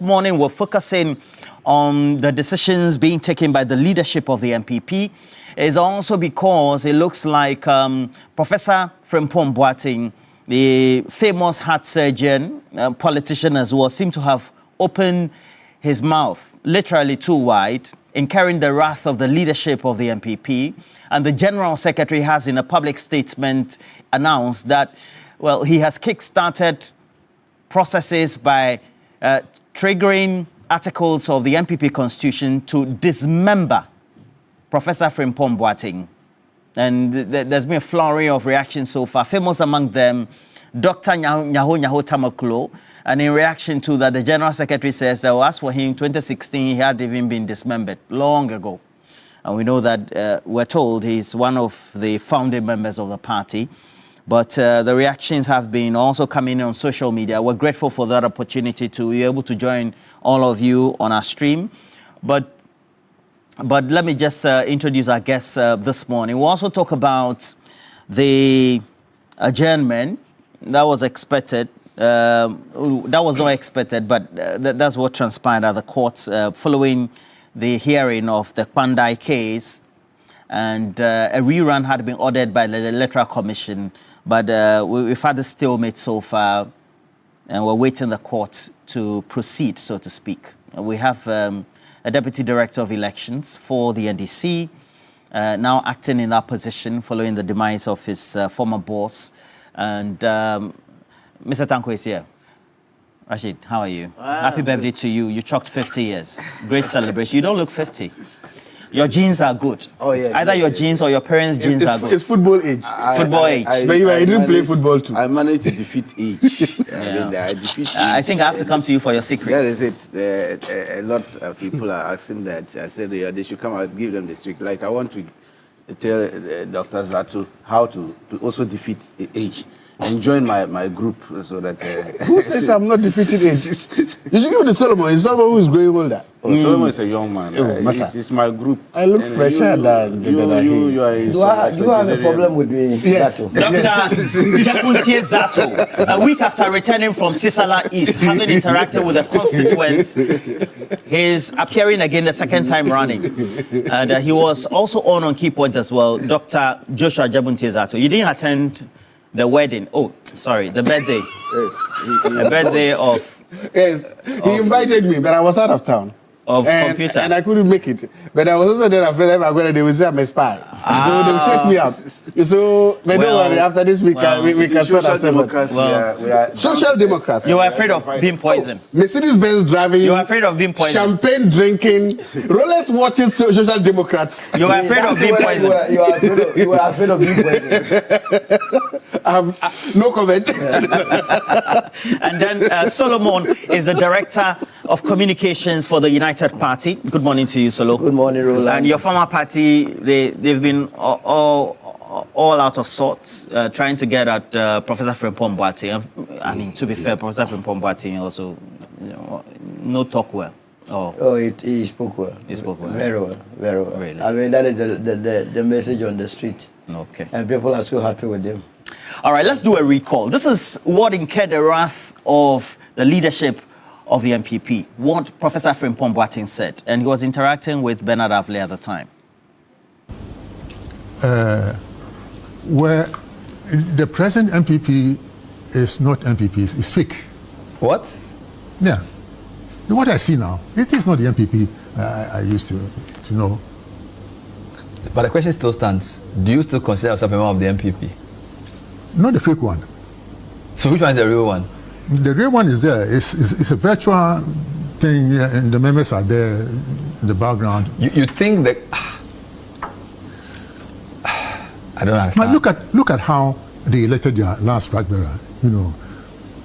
morning we're focusing on the decisions being taken by the leadership of the NPP. Is also because it looks like Professor Frimpong Boateng, the famous heart surgeon, politician as well, seemed to have opened his mouth literally too wide, incurring the wrath of the leadership of the NPP. And the General Secretary has, in a public statement, announced that, well, he has kick-started processes by triggering articles of the NPP Constitution to dismember Professor Frimpong Boateng. And there's been a flurry of reactions so far. Famous among them, Dr. Nyaho Tamaklo. And in reaction to that, the General Secretary says that, well, as for him, 2016, he had even been dismembered long ago. And we know that we're told he's one of the founding members of the party. But the reactions have been also coming in on social media. We're grateful for that opportunity to be able to join all of you on our stream. But let me just introduce our guests this morning. We'll also talk about the adjournment that was expected. That was not expected, but that's what transpired at the courts following the hearing of the Kpandai case. And a rerun had been ordered by the Electoral Commission, but we've had a stalemate so far, and we're waiting the court to proceed, so to speak. We have a Deputy Director of Elections for the NDC, now acting in that position following the demise of his former boss. And Mr. Tanko is here. Rashid, how are you? Happy birthday to you. You clocked 50 years. Great celebration. You don't look 50. Your genes are good. Oh, yeah. Either your genes or your parents' genes are good. It's football age. Football age. But I didn't play football too. I managed to defeat age. I think I have to come to you for your secrets. That is it. A lot of people are asking that. I said they should come and give them the trick. Like I want to tell Dr. Zato how to also defeat age. And join my group so that... Who says I'm not defeating age? You should give it to Solomon. It's Solomon who is growing older. Oh, Solomon is a young man. It's my group. I look fresher than you have a problem with me, yes. Dr. Kpandai Zato, a week after returning from Sisala East, having interacted with the constituents, he's appearing again the second time running. And he was also on key points as well. Dr. Joshua Kpandai Zato, you didn't attend the wedding. Oh, sorry, the birthday. The birthday of... Yes, he invited me, but I was out of town. Computer. And I couldn't make it. But I was also there afraid if I'm going to, they will say I'm a spy. So they will chase me up. So, but don't worry, after this we can sort ourselves. Social Democrats. You are afraid of being poisoned. Mercedes-Benz driving. You are afraid of being poisoned. Champagne drinking. Rolex watching Social Democrats. You are afraid of being poisoned. You are afraid of being poisoned. No comment. And then Solomon is the Director of Communications for the United Party. Good morning to you, Solo. Good morning, Roland. And your former party, they've been all out of sorts, trying to get at Professor Frimpong Boateng. I mean, to be fair, Professor Frimpong Boateng also, no talk well. He spoke well. He spoke well. Very well, very well. Really? I mean, that is the message on the street. Okay. And people are so happy with him. All right, let's do a recall. This is what incurred the wrath of the leadership of the NPP, what Professor Frimpong Boateng said, and he was interacting with Bernard Avle at the time. Where the present NPP is not NPP, it's fake. What? Yeah. What I see now, it is not the NPP I used to know. But the question still stands. Do you still consider yourself a member of the NPP? Not the fake one. So which one is the real one? The real one is there. It's a virtual thing, and the members are there in the background. You think that... I don't understand. Now look at how they elected their last flag bearer.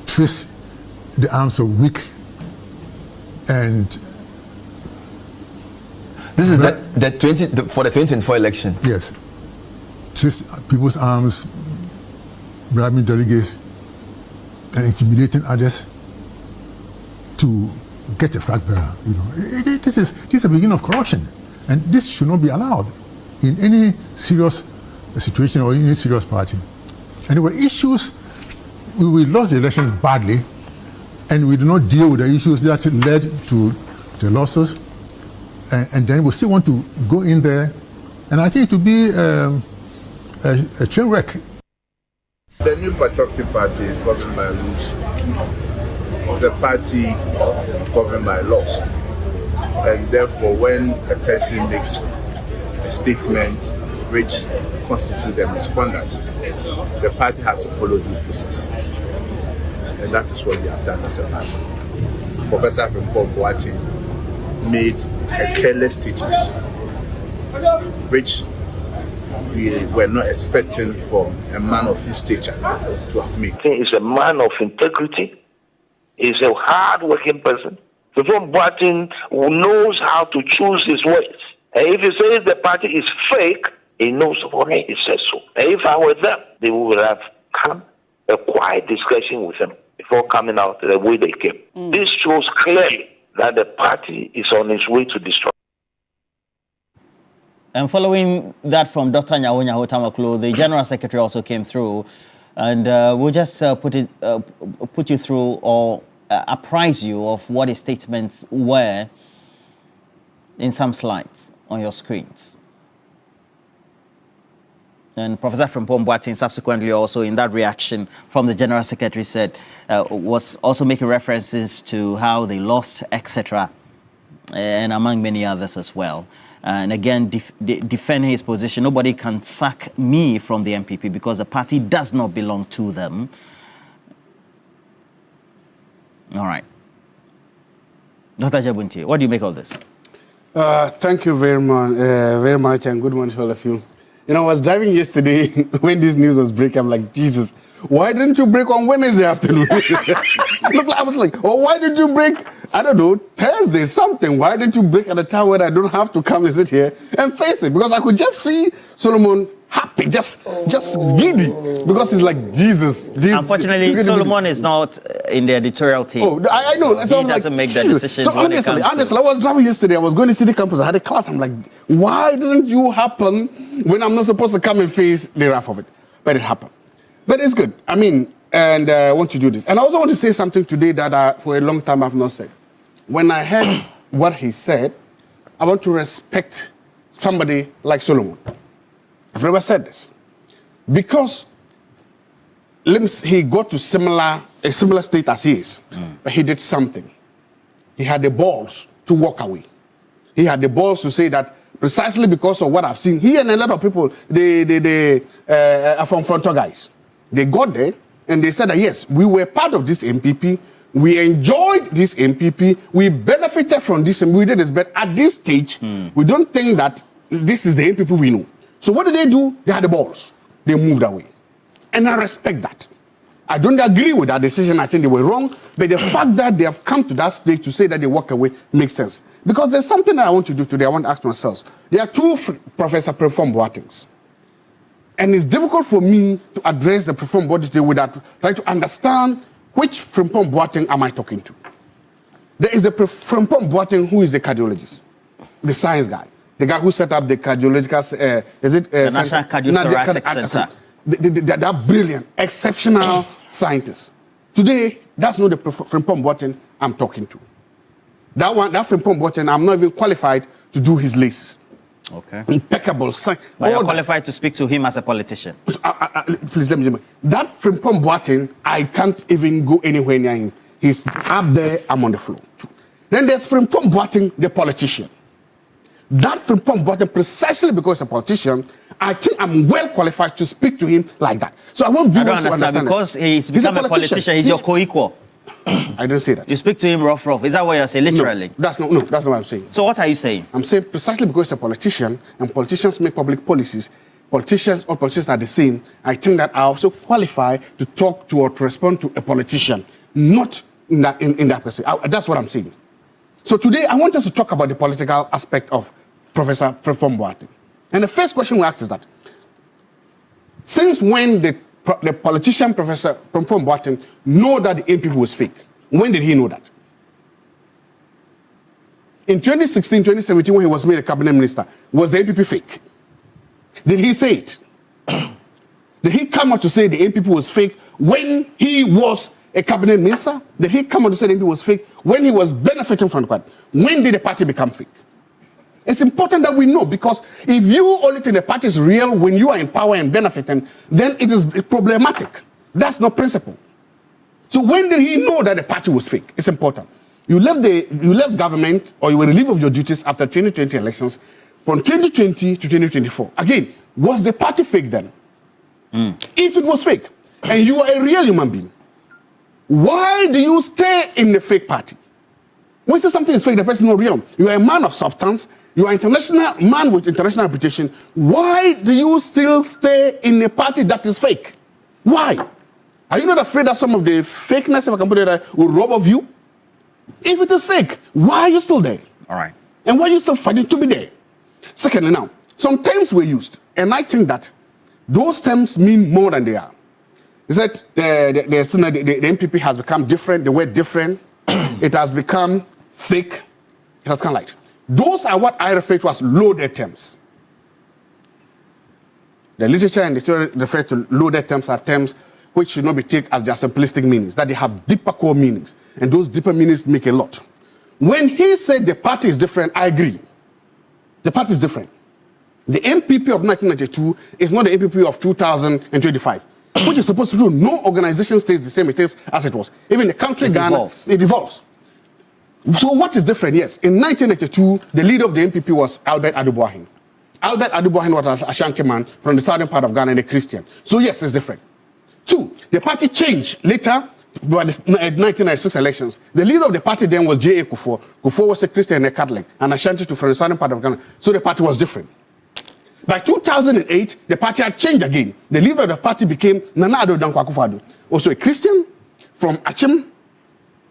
Twist the arms of weak and... This is for the 2024 election? Yes. Twist people's arms, bribing delegates, and intimidating others to get a flag bearer. This is a beginning of corruption, and this should not be allowed in any serious situation or any serious party. And there were issues. We lost the elections badly, and we do not deal with the issues that led to the losses, and then we still want to go in there, and I think it will be a train wreck. The New Patriotic Party is governed by rules. The party governed by laws, and therefore, when a person makes a statement which constitutes a misconduct, the party has to follow due process, and that is what we have done as a party. Professor Frimpong Boateng made a careless statement, which we were not expecting from a man of his stature to have made. He's a man of integrity. He's a hard-working person. Frimpong Boateng knows how to choose his words. And if he says the party is fake, he knows why he says so. And if I were them, they would have come a quiet discussion with him before coming out the way they came. This shows clearly that the party is on its way to destruction. And following that from Dr. Nyawo Tamaklo, the General Secretary also came through, and we'll just put you through or apprise you of what his statements were in some slides on your screens. And Professor Frimpong Boateng subsequently also in that reaction from the General Secretary said, was also making references to how they lost, etc., and among many others as well. And again, defending his position, nobody can sack me from the NPP because the party does not belong to them. All right. Dr. Jabunti, what do you make of this? Thank you very much, and good morning to all of you. You know, I was driving yesterday when this news was breaking. I'm like, Jesus, why didn't you break on Wednesday afternoon? Look, I was like, oh, why did you break, I don't know, Thursday, something? Why didn't you break at a time where I don't have to come and sit here and face it? Because I could just see Solomon happy, just giddy, because he's like, Jesus. Unfortunately, Solomon is not in the editorial team. Oh, I know. So he doesn't make the decisions. So honestly, I was driving yesterday. I was going to city campus. I had a class. I'm like, why didn't you happen when I'm not supposed to come and face the wrath of it? But it happened. But it's good. I mean, and I want to do this. And I also want to say something today that for a long time I've not said. When I heard what he said, I want to respect somebody like Solomon. I've never said this. Because he got to a similar state as he is. But he did something. He had the balls to walk away. He had the balls to say that precisely because of what I've seen, he and a lot of people, they from Fronto guys, they got there and they said that, yes, we were part of this NPP. We enjoyed this NPP. We benefited from this and we did this. But at this stage, we don't think that this is the NPP we know. So what did they do? They had the balls. They moved away. And I respect that. I don't agree with that decision. I think they were wrong. But the fact that they have come to that stage to say that they walk away makes sense. Because there's something that I want to do today. I want to ask myself. There are two Professor Frimpong Boatengs. And it's difficult for me to address the Frimpong Boateng without trying to understand which Frimpong Boateng am I talking to. There is the Frimpong Boateng who is the cardiologist, the science guy. The guy who set up the cardiological, the National Cardiothoracic Center. That brilliant, exceptional scientist. Today, that's not the Frimpong Boateng I'm talking to. That Frimpong Boateng, I'm not even qualified to do his laces. Okay. Impeccable science. But you're qualified to speak to him as a politician. Please let me. That Frimpong Boateng, I can't even go anywhere near him. He's up there, I'm on the floor. Then there's Frimpong Boateng, the politician. That Frimpong Boateng, precisely because he's a politician, I think I'm well qualified to speak to him like that. So I want viewers to understand because he's become a politician, he's your co-equal. I don't say that. You speak to him rough. Is that what you're saying, literally? No, that's not what I'm saying. So what are you saying? I'm saying precisely because he's a politician and politicians make public policies, all politicians are the same. I think that I also qualify to talk to or to respond to a politician, not in that person. That's what I'm saying. So today I want us to talk about the political aspect of Professor Frimpong Boateng. And the first question we ask is that, since when the politician Professor Frimpong Boateng know that the NPP was fake? When did he know that? In 2016, 2017, when he was made a cabinet minister, was the NPP fake? Did he say it? Did he come out to say the NPP was fake when he was a cabinet minister? Did he come on to say the NPP was fake when he was benefiting from the party? When did the party become fake? It's important that we know, because if you only think the party is real when you are in power and benefiting, then it is problematic. That's not principle. So when did he know that the party was fake? It's important. You left government, or you were relieved of your duties after 2020 elections, from 2020 to 2024. Again, was the party fake then? If it was fake, and you are a real human being, why do you stay in the fake party? When you say something is fake, the person is not real. You are a man of substance. You are an international man with international reputation. Why do you still stay in a party that is fake? Why? Are you not afraid that some of the fakeness, if I can put it that, will rob of you? If it is fake, why are you still there? All right. And why are you still fighting to be there? Secondly, now, some terms were used, and I think that those terms mean more than they are. Is that the NPP has become different, the word different, it has become fake, it has come like. Those are what I refer to as loaded terms. The literature and the theory refer to loaded terms are terms which should not be taken as their simplistic meanings, that they have deeper core meanings, and those deeper meanings make a lot. When he said the party is different, I agree. The party is different. The NPP of 1992 is not the NPP of 2025, which is supposed to do. No organization stays the same it is as it was. Even the country, Ghana, it evolves. So what is different? Yes, in 1992, the leader of the NPP was Albert Aduboahin. Albert Aduboahin was a Ashanti man from the southern part of Ghana and a Christian. So yes, it's different. Two, the party changed later by the 1996 elections. The leader of the party then was J.A. Kufuor. Kufuor was a Christian and a Catholic, and Ashanti too from the southern part of Ghana. So the party was different. By 2008, the party had changed again. The leader of the party became Nana Addo Dankwa Akufo-Addo, also a Christian from Achim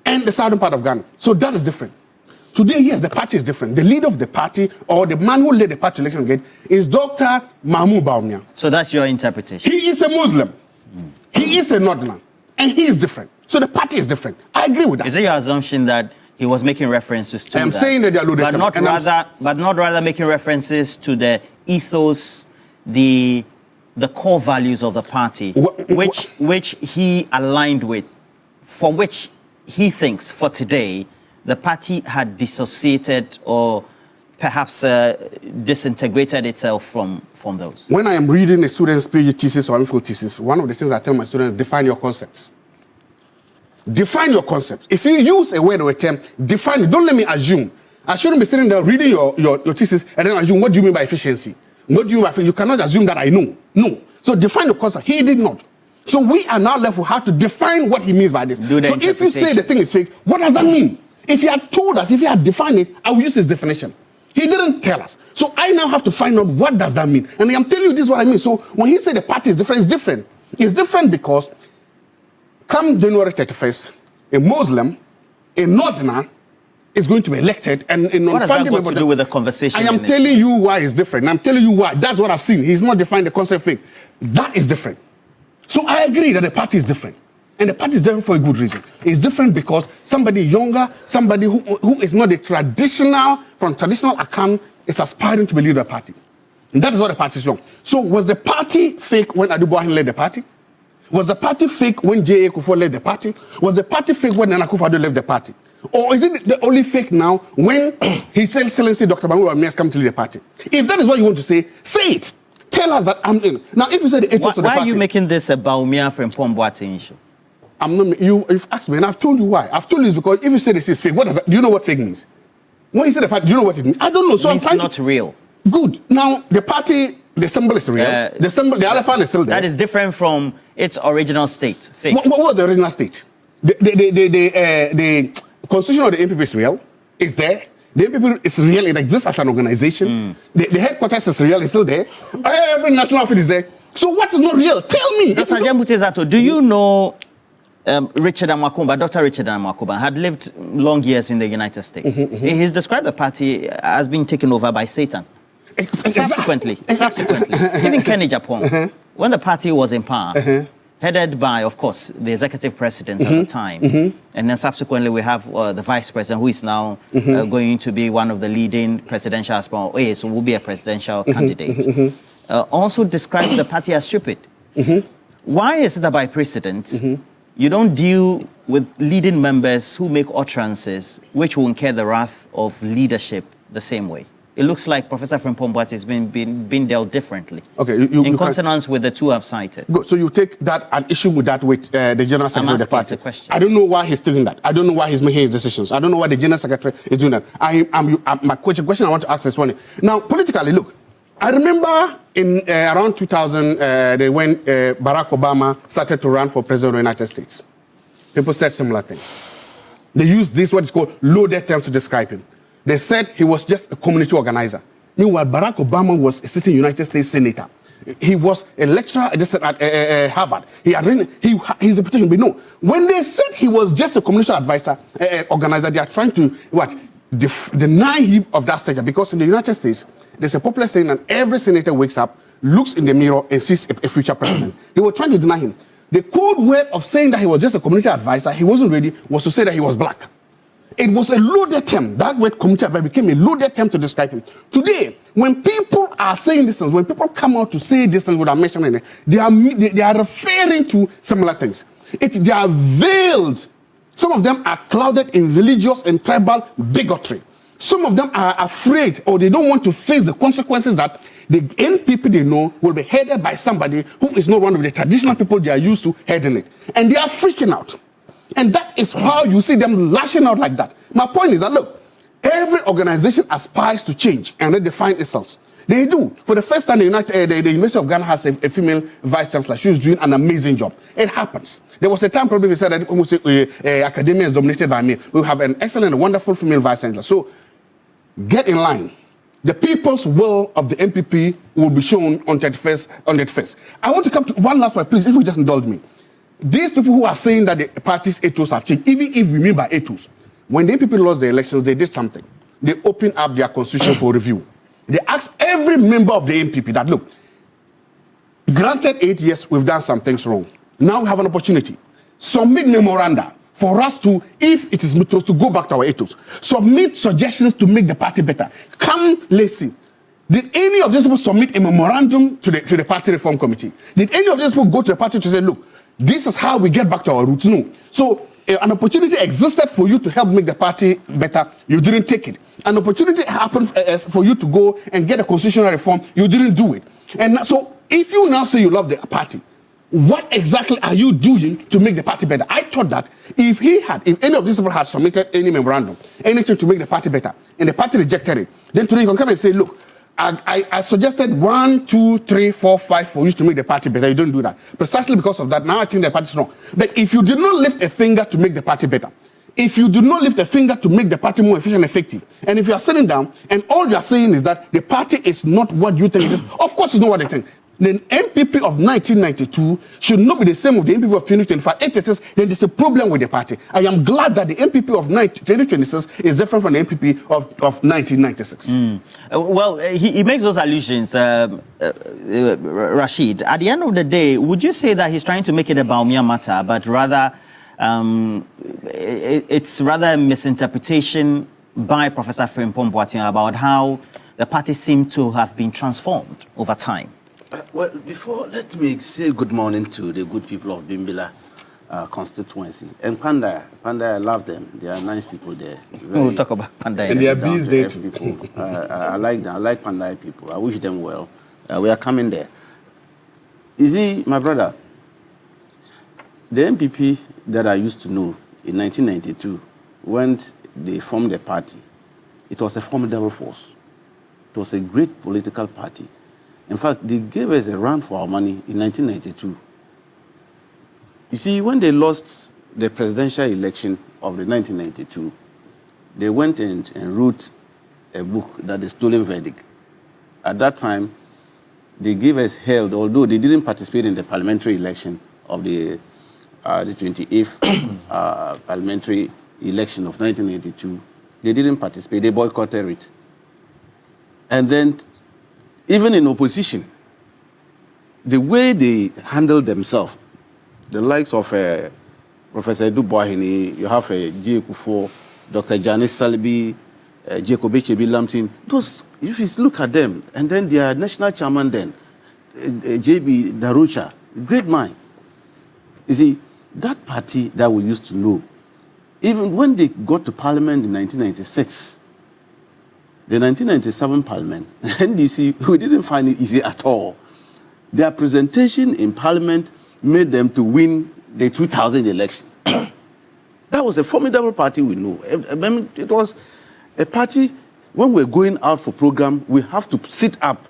and the southern part of Ghana. So that is different. Today, yes, the party is different. The leader of the party, or the man who led the party election again, is Dr. Mahmoud Bawumia. So that's your interpretation? He is a Muslim. He is a Northerner. And he is different. So the party is different. I agree with that. Is it your assumption that he was making references to I'm saying that they are loaded terms. But not rather making references to the ethos, the core values of the party, which he aligned with, for which he thinks for today the party had dissociated or perhaps disintegrated itself from those? When I am reading a student's PhD thesis or MPhil thesis, one of the things I tell my students, define your concepts. Define your concepts. If you use a word or a term, define it. Don't let me assume. I shouldn't be sitting there reading your thesis and then assume, what do you mean by efficiency? What do you mean by efficiency? You cannot assume that I know. No. So define the concept. He did not. So we are now left with how to define what he means by this. So if you say the thing is fake, what does that mean? If he had told us, if he had defined it, I would use his definition. He didn't tell us. So I now have to find out what does that mean. And I'm telling you this is what I mean. So when he said the party is different, it's different. It's different because come January 31st, a Muslim, a Northerner, is going to be elected. And what does that got to do with the conversation? I am telling you why it's different. I'm telling you why. That's what I've seen. He's not defined the concept fake. That is different. So I agree that the party is different. And the party is different for a good reason. It's different because somebody younger, somebody who is not from traditional account, is aspiring to be leader of the party. And that is what the party is wrong. So was the party fake when Aduboahin led the party? Was the party fake when J.A. Kufuor led the party? Was the party fake when Nana Akufo-Addo left the party? Or is it the only fake now when His Excellency Dr. Mahmoud Bawumia has come to lead the party? If that is what you want to say it. Tell us that I'm in. Now, if you say the ethos of the party... Why are you making this a Bawumia Frimpong Boateng issue? I'm not. You've asked me, and I've told you why. I've told you this because if you say this is fake, what does that? Do you know what fake means? When you say the party, do you know what it means? I don't know. So it means not real. Good. Now the party, the symbol is real. The symbol, the elephant is still there. That is different from its original state. Fake. What was the original state? The constitution of the NPP is real. It's there. The NPP is real. It exists as an organization. The headquarters is real. It's still there. Every national office is there. So what is not real? Tell me. Dr. Jambutezato, do you know Richard Amakumba, Dr. Richard Amakumba, had lived long years in the United States. He's described the party as being taken over by Satan. Subsequently, even Kenny Japan, when the party was in power, headed by, of course, the executive president at the time, and then subsequently we have the vice president, who is now going to be one of the leading presidential aspirants, so will be a presidential candidate, also described the party as stupid. Why is it that by precedent, you don't deal with leading members who make utterances which will incur the wrath of leadership the same way. It looks like Professor Frimpong Boateng has been dealt differently. Okay, in consonance with the two I've cited. Good. So you take that an issue with that with the general secretary of the party. A question. I don't know why he's doing that. I don't know why he's making his decisions. I don't know why the general secretary is doing that. My question I want to ask is one. Now, politically, look, I remember in around 2000 when Barack Obama started to run for president of the United States. People said similar thing. They used this what is called loaded terms to describe him. They said he was just a community organizer. Meanwhile, Barack Obama was a sitting United States senator. He was a lecturer at Harvard. He had written his reputation. But no, when they said he was just a community advisor, organizer, they are trying to deny him of that stature, because in the United States there's a popular saying that every senator wakes up, looks in the mirror, and sees a future president. They were trying to deny him. The code word of saying that he was just a community advisor, he wasn't ready, was to say that he was black. It was a loaded term. That word community advisor became a loaded term to describe him. Today, when people are saying this, when people come out to say this without mentioning it, they are referring to similar things. They are veiled. Some of them are clouded in religious and tribal bigotry. Some of them are afraid, or they don't want to face the consequences that the NPP they know will be headed by somebody who is not one of the traditional people they are used to heading it. And they are freaking out. And that is how you see them lashing out like that. My point is that, look, every organization aspires to change and redefine itself. They do. For the first time, the University of Ghana has a female vice chancellor. She was doing an amazing job. It happens. There was a time probably we said that almost academia is dominated by men. We have an excellent and wonderful female vice chancellor. So get in line. The people's will of the NPP will be shown on 31st. I want to come to one last point, please, if you just indulge me. These people who are saying that the party's ethos have changed, even if we mean by ethos, when the NPP lost the elections, they did something. They opened up their constitution for review. They asked every member of the NPP that, look, granted 8 years, we've done some things wrong. Now we have an opportunity. Submit memoranda for us to, if it is to go back to our ethos. Submit suggestions to make the party better. Come, let's see. Did any of these people submit a memorandum to the party reform committee? Did any of these people go to the party to say, look, this is how we get back to our roots? No. So an opportunity existed for you to help make the party better. You didn't take it. An opportunity happened for you to go and get a constitutional reform. You didn't do it. And so if you now say you love the party, what exactly are you doing to make the party better? I thought that if any of these people had submitted any memorandum, anything to make the party better, and the party rejected it, then today you can come and say, look, I suggested 1, 2, 3, 4, 5 for you to make the party better. You don't do that. Precisely because of that, now I think the party is wrong. But if you did not lift a finger to make the party better, if you do not lift a finger to make the party more efficient and effective, and if you are sitting down and all you are saying is that the party is not what you think it is, of course it's not what they think. The NPP of 1992 should not be the same with the NPP of 2025. If it is, then there's a problem with the party. I am glad that the NPP of 2026 is different from the NPP of 1996. Well, he makes those allusions, Rashid. At the end of the day, would you say that he's trying to make it about mere matter, but rather it's rather a misinterpretation by Professor Frimpong Boateng about how the party seemed to have been transformed over time? Well, let me say good morning to the good people of Bimbila constituency. And Kpandai, I love them. They are nice people there. We'll talk about Kpandai. And they are bees there too. I like them. I like Kpandai people. I wish them well. We are coming there. You see, my brother, the NPP that I used to know in 1992, when they formed the party, it was a formidable force. It was a great political party. In fact, they gave us a run for our money in 1992. You see, when they lost the presidential election of the 1992, they went and wrote a book that is Stolen Verdict. At that time, they gave us hell, although they didn't participate in the parliamentary election of the 28th parliamentary election of 1982. They didn't participate. They boycotted it. And then, even in opposition, the way they handled themselves, the likes of Professor Dubois, you have J. Kufo, Dr. Janice Salibi, Jacob H.B. Lampton, those, if you look at them, and then their national chairman then, J.B. Darucha, great mind. You see, that party that we used to know, even when they got to parliament in 1996, the 1997 parliament, NDC, we didn't find it easy at all. Their presentation in parliament made them to win the 2000 election. That was a formidable party we know. I mean, it was a party, when we're going out for program, we have to sit up.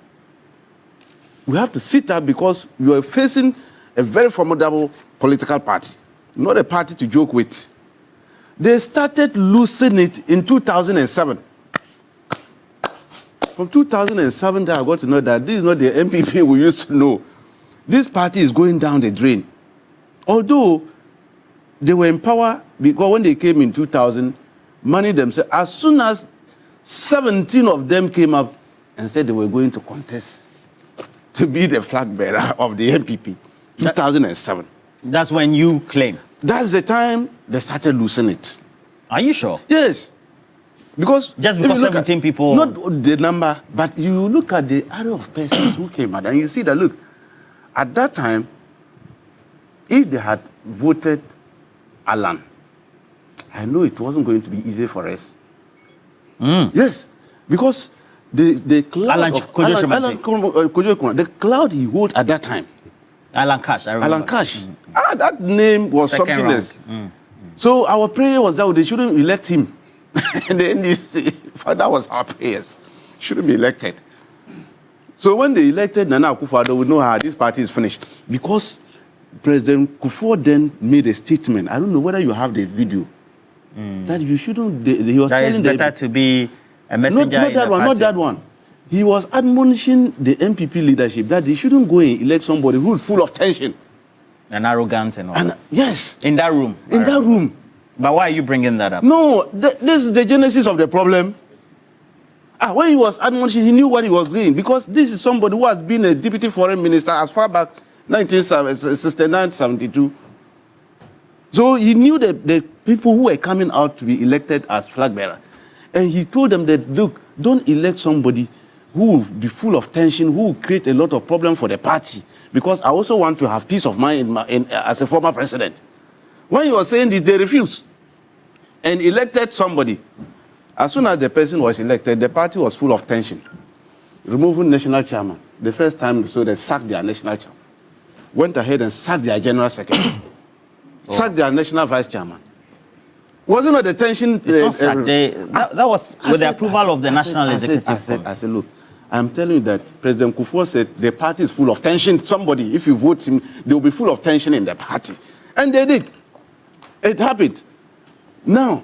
We have to sit up because we are facing a very formidable political party, not a party to joke with. They started losing it in 2007. From 2007, I got to know that this is not the NPP we used to know. This party is going down the drain. Although they were in power, because when they came in 2000, money themselves, as soon as 17 of them came up and said they were going to contest to be the flag bearer of the NPP, 2007. That's when you claim. That's the time they started losing it. Are you sure? Yes. Because just because 17 people... Not the number, but you look at the array of persons who came out, and you see that, look, at that time, if they had voted Alan, I know it wasn't going to be easy for us. Yes, because the cloud the cloud he held at that time. Alan Cash, I remember. Alan Cash. That name was Second something else. So our prayer was that they shouldn't elect him. And then that was our prayers. Shouldn't be elected. So when they elected Nana Akufo-Addo, we know how this party is finished. Because President Kufuor then made a statement. I don't know whether you have the video. That you shouldn't... He was that telling it's better to be a messenger not that one, not that one. He was admonishing the NPP leadership that they shouldn't go and elect somebody who is full of tension. And arrogance and all that. Yes. In that room. In that room. But why are you bringing that up? No, this is the genesis of the problem. When he was admonishing, he knew what he was doing. Because this is somebody who has been a deputy foreign minister as far back 1969, 72. So he knew the people who were coming out to be elected as flag bearer. And he told them that, look, don't elect somebody who will be full of tension, who will create a lot of problems for the party. Because I also want to have peace of mind as a former president. When he was saying this, they refused and elected somebody. As soon as the person was elected, the party was full of tension. Removing national chairman. The first time, so they sacked their national chairman. Went ahead and sacked their general secretary. Sacked their national vice chairman. Wasn't it the tension? It's not sacked. That was with the approval of the National Executive. I said, look, I'm telling you that President Kufuor said the party is full of tension. Somebody, if you vote him, they will be full of tension in the party. And they did. It happened. Now,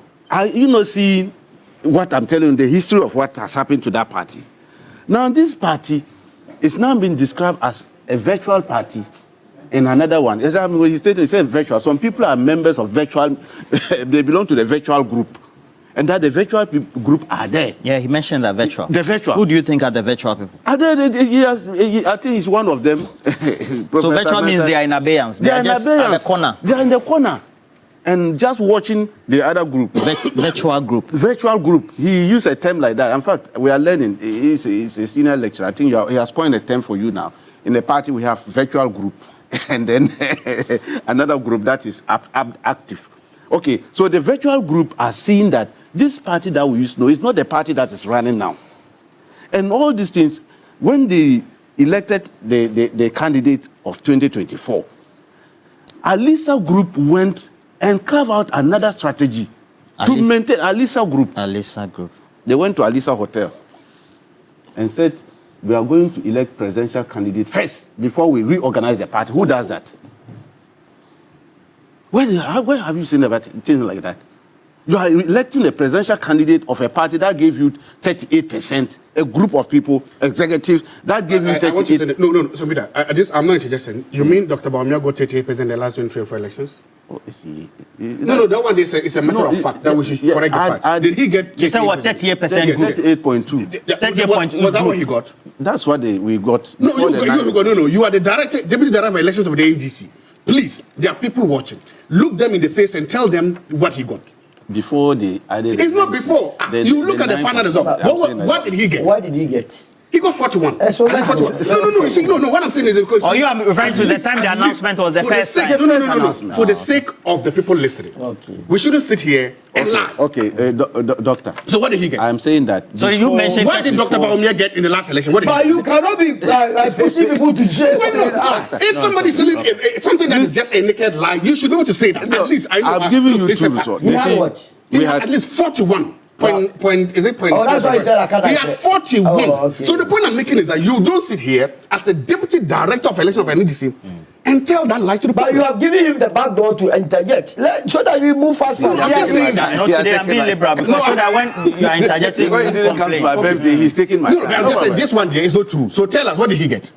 see what I'm telling you, the history of what has happened to that party. Now, this party is now being described as a virtual party in another one. As he stated, he said virtual. Some people are members of virtual, they belong to the virtual group. And that the virtual group are there. Yeah, he mentioned that virtual. The virtual. Who do you think are the virtual people? I think he's one of them. So virtual means they are in abeyance. They are just at the corner. They are in the corner. And just watching the other group. Virtual group. Virtual group. He used a term like that. In fact, we are learning. He's a senior lecturer. I think he has coined a term for you now. In the party, we have virtual group. And then another group that is active. Okay, so the virtual group are seeing that this party that we used to know is not the party that is running now. And all these things, when they elected the candidate of 2024, Alisa Group went and carved out another strategy to maintain Alisa Group. Alisa Group. They went to Alisa Hotel and said, we are going to elect presidential candidate first before we reorganize the party. Who does that? Where have you seen things like that? You are electing a presidential candidate of a party that gave you 38%, a group of people, executives, that gave you 38%. No, so I'm not suggesting. You mean Dr. Bawumia got 38% in the last 24 elections? Oh, see. No, that one is a matter of fact. That we should correct the fact. Did he get... You said what, 38%? 38.2. 38.2. Was that what he got? That's what we got. No, you are the deputy director of elections of the NDC. Please, there are people watching. Look them in the face and tell them what he got. Before they added... It's not before. You look at the final result. What did he get? What did he get? He got 41. So And 41. No. You see, no. What I'm saying is because. Oh, you are referring to the time the announcement was the first time. No. For the sake of the people listening, we shouldn't sit here and lie. Okay, doctor. So what did he get? I'm saying that. So you mentioned What did Dr. Baumia get in the last election? What did But he get? you cannot be pushing people to jail. If somebody's selling something that is just a naked lie, you should be able to say that. At least I know. I've given you it's a two fact. results. You had what? He had at least 41. Is it point? Oh, that's why he said I can't He accept. had 41. Oh, okay. So the point I'm making is that you don't sit here as a deputy director of election of an NDC and tell that lie to the But people. you have given him the back door to interject, so that we move fast. I'm just saying that. No, today I'm being liberal because so that when you are interjecting, Because he didn't come to my birthday, he's taking my No, but I'm just saying this one here is not true. So tell us, what did he get? So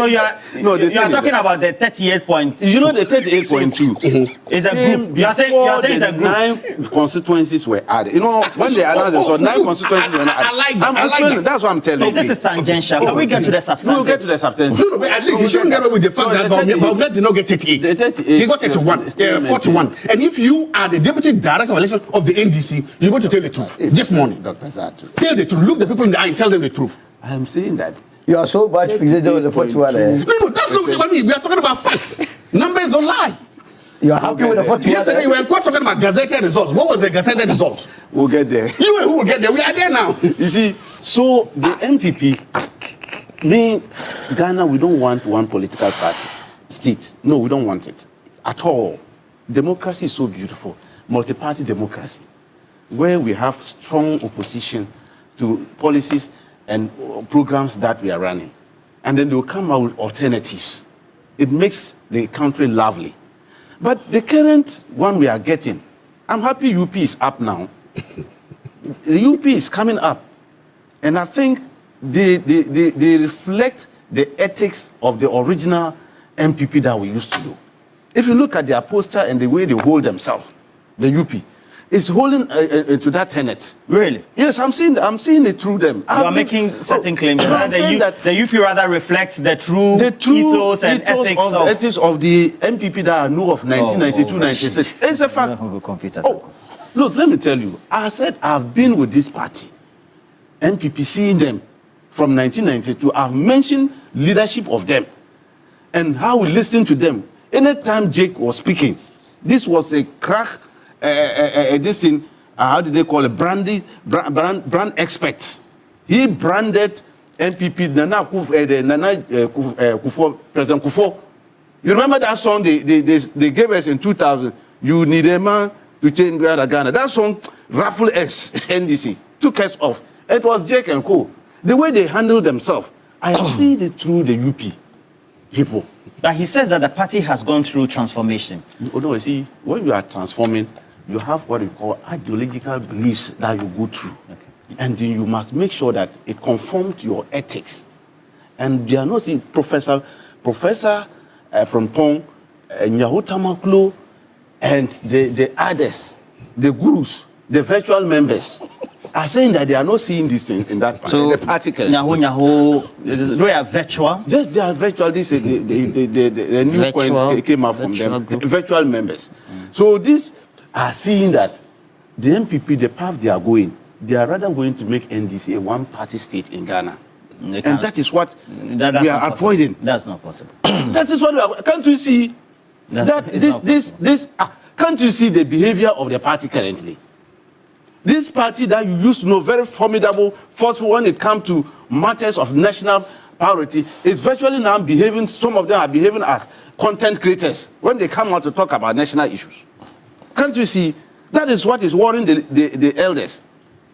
you are No, the you are thing is talking about the 38 points. You know, the 38.2 Is a group. You are saying it's a group. 9 constituencies were added. You know, when they announced it, so 9 constituencies were not added. I like that. I like explaining, that. That's what I'm telling you. This is tangential. Can we get to the substance? We'll get to the substance. No, but at least you shouldn't get away with the fact that Baumia did not get 38. The 38 He got 31, still 41. And if you are the deputy director of election of the NDC, you're going to tell the truth this morning. Dr. Zato. Tell the truth. Look the people in the eye and tell them the truth. I am saying that. You are so much fixated on the 41. No, that's not what I mean. We are talking about facts. Numbers don't lie. You are happy with the 41. Yesterday, we were talking about gazetted results. What was the gazetted results? We'll get there. You and who will get there? We are there now. You see, so the MPP, me, Ghana, we don't want one political party. State. No, we don't want it at all. Democracy is so beautiful. Multi-party democracy, where we have strong opposition to policies and programs that we are running. And then they will come out with alternatives. It makes the country lovely. But the current one we are getting, I'm happy UP is up now. The UP is coming up. And I think they reflect the ethics of the original MPP that we used to do. If you look at their poster and the way they hold themselves, the UP, it's holding to that tenet. Really? Yes, I'm seeing it through them. You are making certain claims that saying that the UP rather reflects the true ethos and ethics of the MPP that I know of 1992, 96. It's a fact. Oh, look, let me tell you. I said I've been with this party, NPP, seeing them from 1992. I've mentioned leadership of them and how we listened to them. Anytime Jake was speaking, this was a crack. This thing, how did they call it? Brand experts. He branded NPP, President Kufo. You remember that song they gave us in 2000? You need a man to change Ghana. That song, Raffle S, NDC, took us off. It was Jake and Co. The way they handled themselves, I have seen it through the UP people. But he says that the party has gone through transformation. No, you see, when you are transforming, you have what we call ideological beliefs that you go through. Okay. And then you must make sure that it conforms to your ethics. And you are not seeing Professor Frimpong, Nyahotamaklo, and the others, the gurus, the virtual members, are saying that they are not seeing this thing in that party. So, the particle. They are virtual. Just they are virtual. This is the new Virtual, point came out from them. group. Virtual members. So these are seeing that the MPP, the path they are going, they are rather going to make NDC a one-party state in Ghana. And that is what we are avoiding. That's not possible. That is what we are. Can't you see can't you see the behavior of the party currently? This party that you used to know, very formidable, forceful when it comes to matters of national priority, is virtually now behaving, some of them are behaving as content creators when they come out to talk about national issues. Can't you see? That is what is worrying the elders.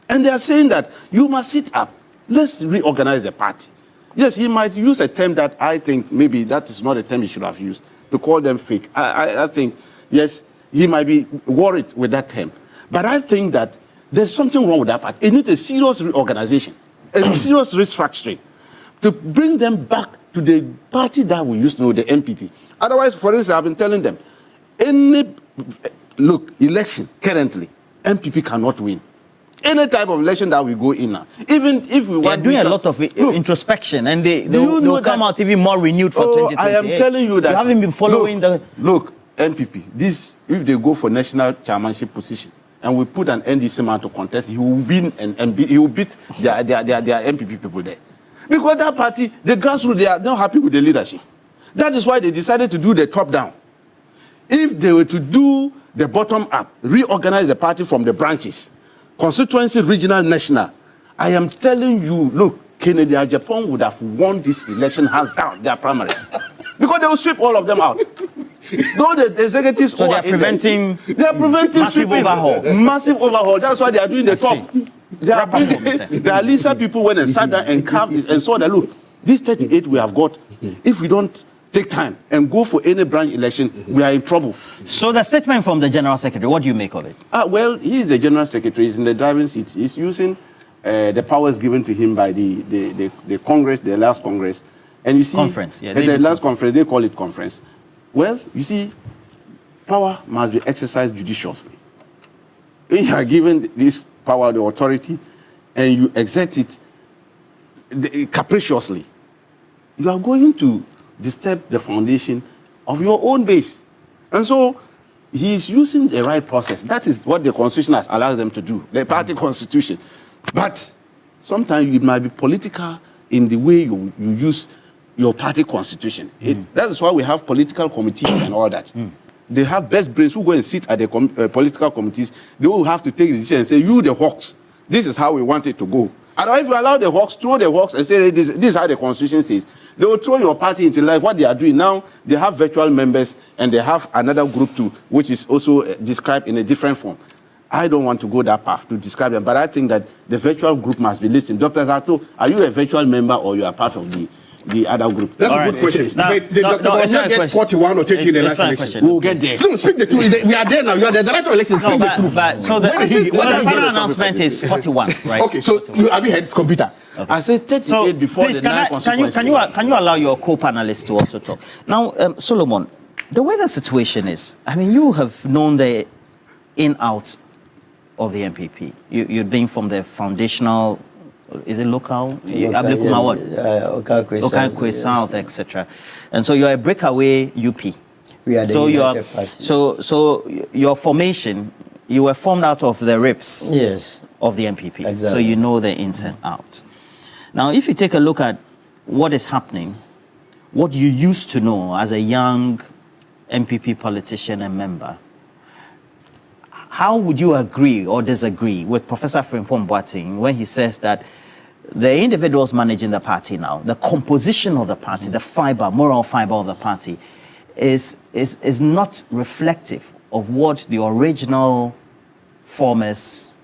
And they are saying that you must sit up. Let's reorganize the party. Yes, he might use a term that I think maybe that is not a term he should have used, to call them fake. I think, yes, he might be worried with that term. But I think that there's something wrong with that part. It needs a serious reorganization, a serious restructuring to bring them back to the party that we used to know, the MPP. Otherwise, for instance, I've been telling them, election currently, MPP cannot win. Any type of election that we go in now, even if we want... They are doing a lot of introspection, and they'll come out even more renewed for 2028. I am telling you that... You haven't been following Look, NPP, if they go for national chairmanship position, and we put an NDC man to contest, he will win and he will beat their NPP people there. Because that party, the grassroots, they are not happy with the leadership. That is why they decided to do the top down. If they were to do the bottom up, reorganize the party from the branches, constituency, regional, national, I am telling you, look, Kennedy Japan would have won this election hands down, their primaries. Because they will sweep all of them out. Though the executives so they are preventing massive sweeping. overhaul. Massive overhaul. That's why they are doing the top. The Alisa people went and sat down and carved this and saw that, look, these 38 we have got, if we don't take time and go for any branch election, we are in trouble. So the statement from the General Secretary, what do you make of it? Well, he is the General Secretary. He's in the driving seat. He's using the powers given to him by the Congress, the last Congress. And you see, conference, yeah, the last conference, they call it conference. Well, you see, power must be exercised judiciously. When you are given this power, the authority, and you exert it capriciously, you are going to disturb the foundation of your own base. And so, he is using the right process. That is what the Constitution has allowed them to do, the party constitution. But sometimes it might be political in the way you use your party constitution. That is why we have political committees and all that. They have best brains who go and sit at the political committees. They will have to take the decision and say, you the hawks, this is how we want it to go. Otherwise, if you allow the hawks, throw the hawks and say, this is how the constitution says, they will throw your party into life. What they are doing now, they have virtual members and they have another group too, which is also described in a different form. I don't want to go that path to describe them, but I think that the virtual group must be listened. Dr. Zato, are you a virtual member or you are part of the other group? That's a good question. Did Dr. Boateng get 41 or 30 in the last election? We'll get there. No, speak the truth. We are there now. You are the director of elections. Speak the truth. So the final announcement is 41, right? Okay, so have you heard his computer? Okay. I said 38 so before please, the 9 constituencies. can you allow your co-panelists to also talk? Now, Solomon, the way the situation is, I mean, you have known the in-out of the NPP. You've been from the foundational, is it local? Okankwe South, etc. And so you're a breakaway UP. We are the United Party. So your formation, you were formed out of the rips of the NPP. Exactly. So you know the ins and out. Now, if you take a look at what is happening, what you used to know as a young NPP politician and member, how would you agree or disagree with Professor Frimpong Boateng when he says that the individuals managing the party now, the composition of the party, the fiber, moral fiber of the party, is not reflective of what the original founders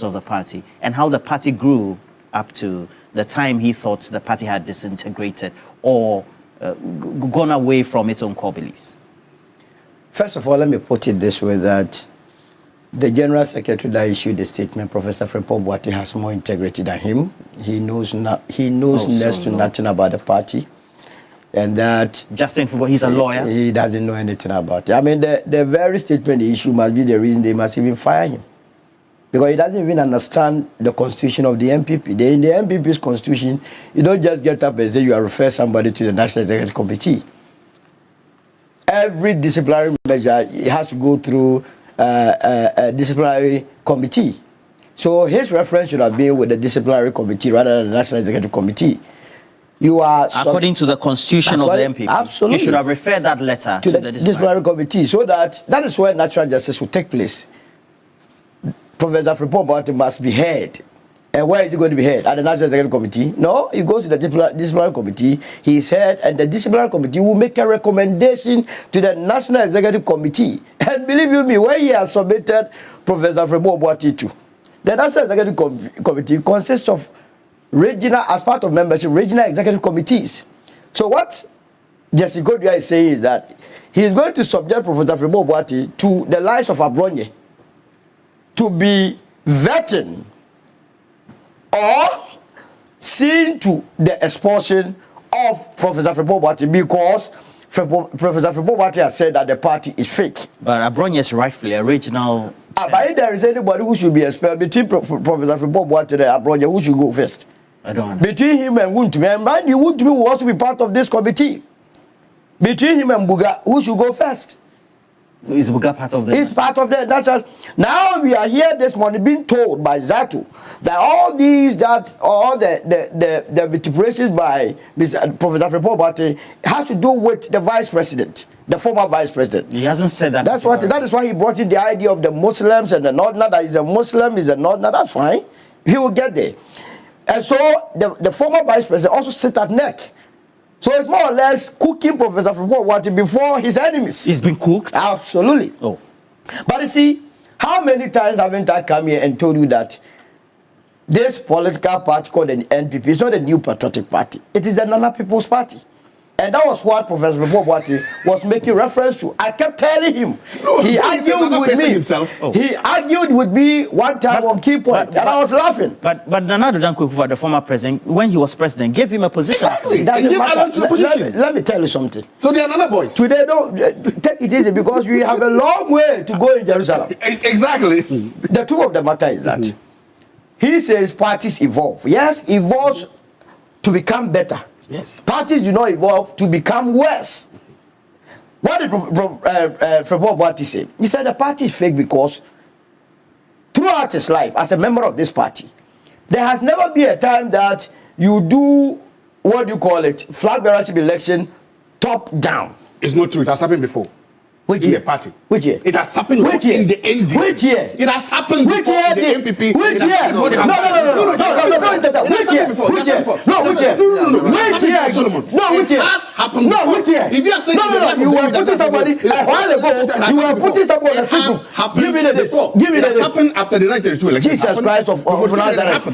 of the party and how the party grew up to the time he thought the party had disintegrated or gone away from its own core beliefs? First of all, let me put it this way, that the General Secretary that issued the statement, Professor Frimpong Boateng, has more integrity than him. He knows next to nothing about the party. And that... Justin Frimpong, he's a lawyer. He doesn't know anything about it. I mean, the very statement he issued must be the reason they must even fire him. Because he doesn't even understand the constitution of the NPP. In the NPP's constitution, you don't just get up and say you are refer somebody to the National Executive Committee. Every disciplinary measure, it has to go through a disciplinary committee. So his reference should have been with the disciplinary committee rather than the National Executive Committee. You are according to the constitution of the NPP. Absolutely. You should have referred that letter to the disciplinary committee, so that is where natural justice will take place. Professor Frimpong Boateng must be heard. And where is he going to be heard? At the National Executive Committee? No, he goes to the disciplinary committee. He is heard, and the disciplinary committee will make a recommendation to the National Executive Committee. And believe you me, where he has submitted Professor Frimpong Boateng to, the National Executive Committee consists of regional, as part of membership, regional executive committees. So what Jesse Godwin is saying is that he is going to subject Professor Frimpong Boateng to the likes of Abronye to be vetting or seen to the expulsion of Professor Frimpong Boateng, because Professor Frimpong Boateng has said that the party is fake. But Abronye is rightfully a regional... but if there is anybody who should be expelled between Professor Frimpong Boateng and Abronye, who should go first? I don't know. Between him and Wuntumi, and mind you, Wuntumi will also be part of this committee. Between him and Buga, who should go first? Is Buga part of the? It's part of the national. Now we are here this morning being told by Zatu that all the vituperations by Mr. Professor Frimpong Boateng has to do with the vice president, the former vice president. He hasn't said that. That is why he brought in the idea of the Muslims and the Northerner. That is a Muslim, is a Northerner. That's fine. He will get there. And so the former vice president also sit at NEC. So it's more or less cooking Professor Frimpong Boateng before his enemies. He's been cooked? Absolutely. Oh. But you see, how many times haven't I come here and told you that this political party called the NPP is not a new patriotic party. It is the Nana People's Party. And that was what Professor Frimpong Boateng was making reference to. I kept telling him. He argued with me. He argued with me one time on key point, and I was laughing. But Nana Addo Dankwa Akufo, the former president, when he was president, gave him a position. Exactly. Let me tell you something. So they are Nana boys. Today, don't take it easy because we have a long way to go in Jerusalem. Exactly. The truth of the matter is that he says parties evolve. Yes, evolves to become better. Yes. Parties do not evolve to become worse. What did Frimpong Boateng say? He said the party is fake because throughout his life as a member of this party, there has never been a time that you do, what do you call it, flag bearership election top down. It's not true. It has happened before. Which in year? the party. Which year? It has happened Which year? in the NDC. Which year? It has happened Which before year? in the NPP. Which year? No. Which year? Which year? No, which year? Which year? No, which year? It has happened No, which year? If you are saying no, you were putting somebody a while ago. You were putting somebody on the street. Give me the date. Give me the date. It has happened after the 1932 election. Jesus Christ of Nazareth.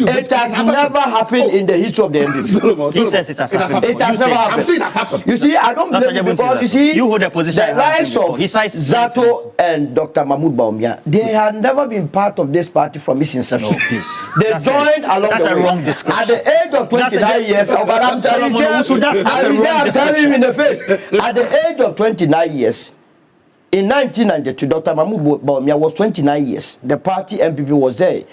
It has never happened in the history of the NDC. He says it has happened. It has never happened. I'm saying it has happened. You see, I don't blame you because you see, you hold a position. the likes of Zato and Dr. Mahmoud Bawumia, they had never been part of this party from its inception. They joined along the way. That's a wrong description. At the age of 29 years, I'm telling him in the face. At the age of 29 years, in 1992, Dr. Mahmoud Bawumia was 29 years. The party NPP was there.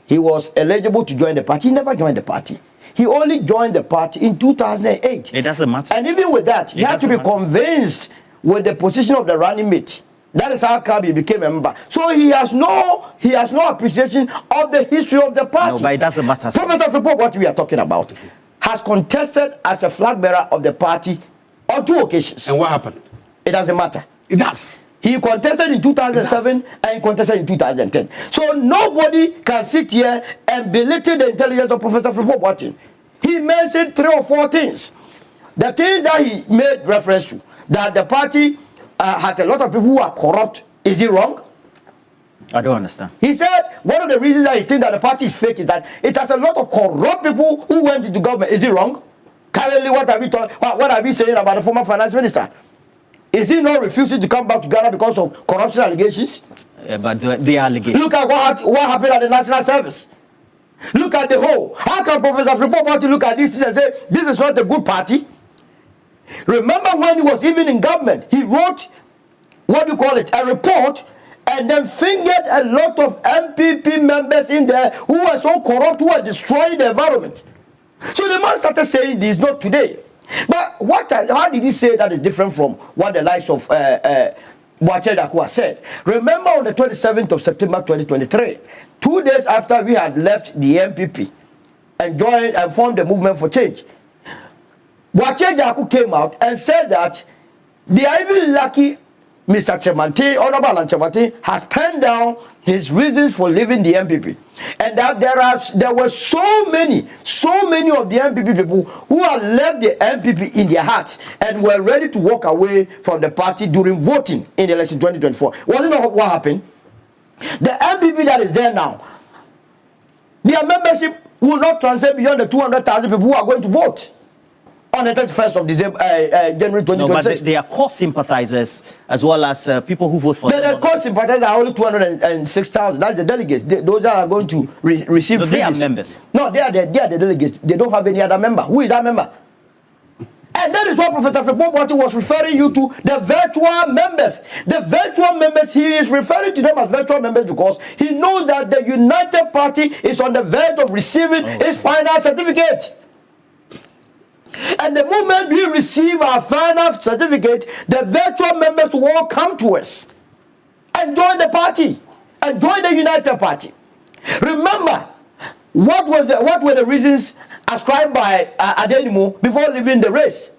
He was eligible to join the party. He never joined the party. He only joined the party in 2008. It doesn't matter. And even with that, he had to be convinced with the position of the running mate. That is how come he became a member. So he has no appreciation of the history of the party. No, but it doesn't matter. Professor Frimpong, what we are talking about, has contested as a flag bearer of the party on 2 occasions. And what happened? It doesn't matter. It does. He contested in 2007 and he contested in 2010. So nobody can sit here and belittle the intelligence of Professor Frimpong Boateng. He mentioned 3 or 4 things. The things that he made reference to, that the party has a lot of people who are corrupt. Is he wrong? I don't understand. He said one of the reasons that he thinks that the party is fake is that it has a lot of corrupt people who went into government. Is he wrong? Currently, what are we saying about the former finance minister? Is he not refusing to come back to Ghana because of corruption allegations? But they are allegations. Look at what happened at the National Service. Look at the whole. How can Professor Frimpong Boateng look at this and say, this is not a good party? Remember when he was even in government, he wrote, a report, and then fingered a lot of NPP members in there who were so corrupt, who were destroying the environment. So the man started saying this, not today. But how did he say that is different from what the likes of Boateng Dakwa said? Remember on the 27th of September 2023, 2 days after we had left the NPP and joined and formed the Movement for Change, Boateng Dakwa came out and said that they are even lucky Mr. Chemante, Honorable Alan Chemante, has penned down his reasons for leaving the NPP. And that there were so many of the NPP people who had left the NPP in their hearts and were ready to walk away from the party during voting in the election 2024. Wasn't that what happened? The NPP that is there now, their membership will not transcend beyond the 200,000 people who are going to vote on the 31st of December, January 2026. No, but they are core sympathizers as well as people who vote for them. The core sympathizers are only 206,000. That's the delegates. Those that are going to receive freebies. They are members. No, they are the delegates. They don't have any other member. Who is that member? And that is what Professor Frimpong Boateng was referring you to, the virtual members. The virtual members, he is referring to them as virtual members because he knows that the United Party is on the verge of receiving its final certificate. And the moment we receive our final certificate, the virtual members will all come to us and join the party and join the United Party. Remember, what were the reasons ascribed by Adenimo before leaving the race?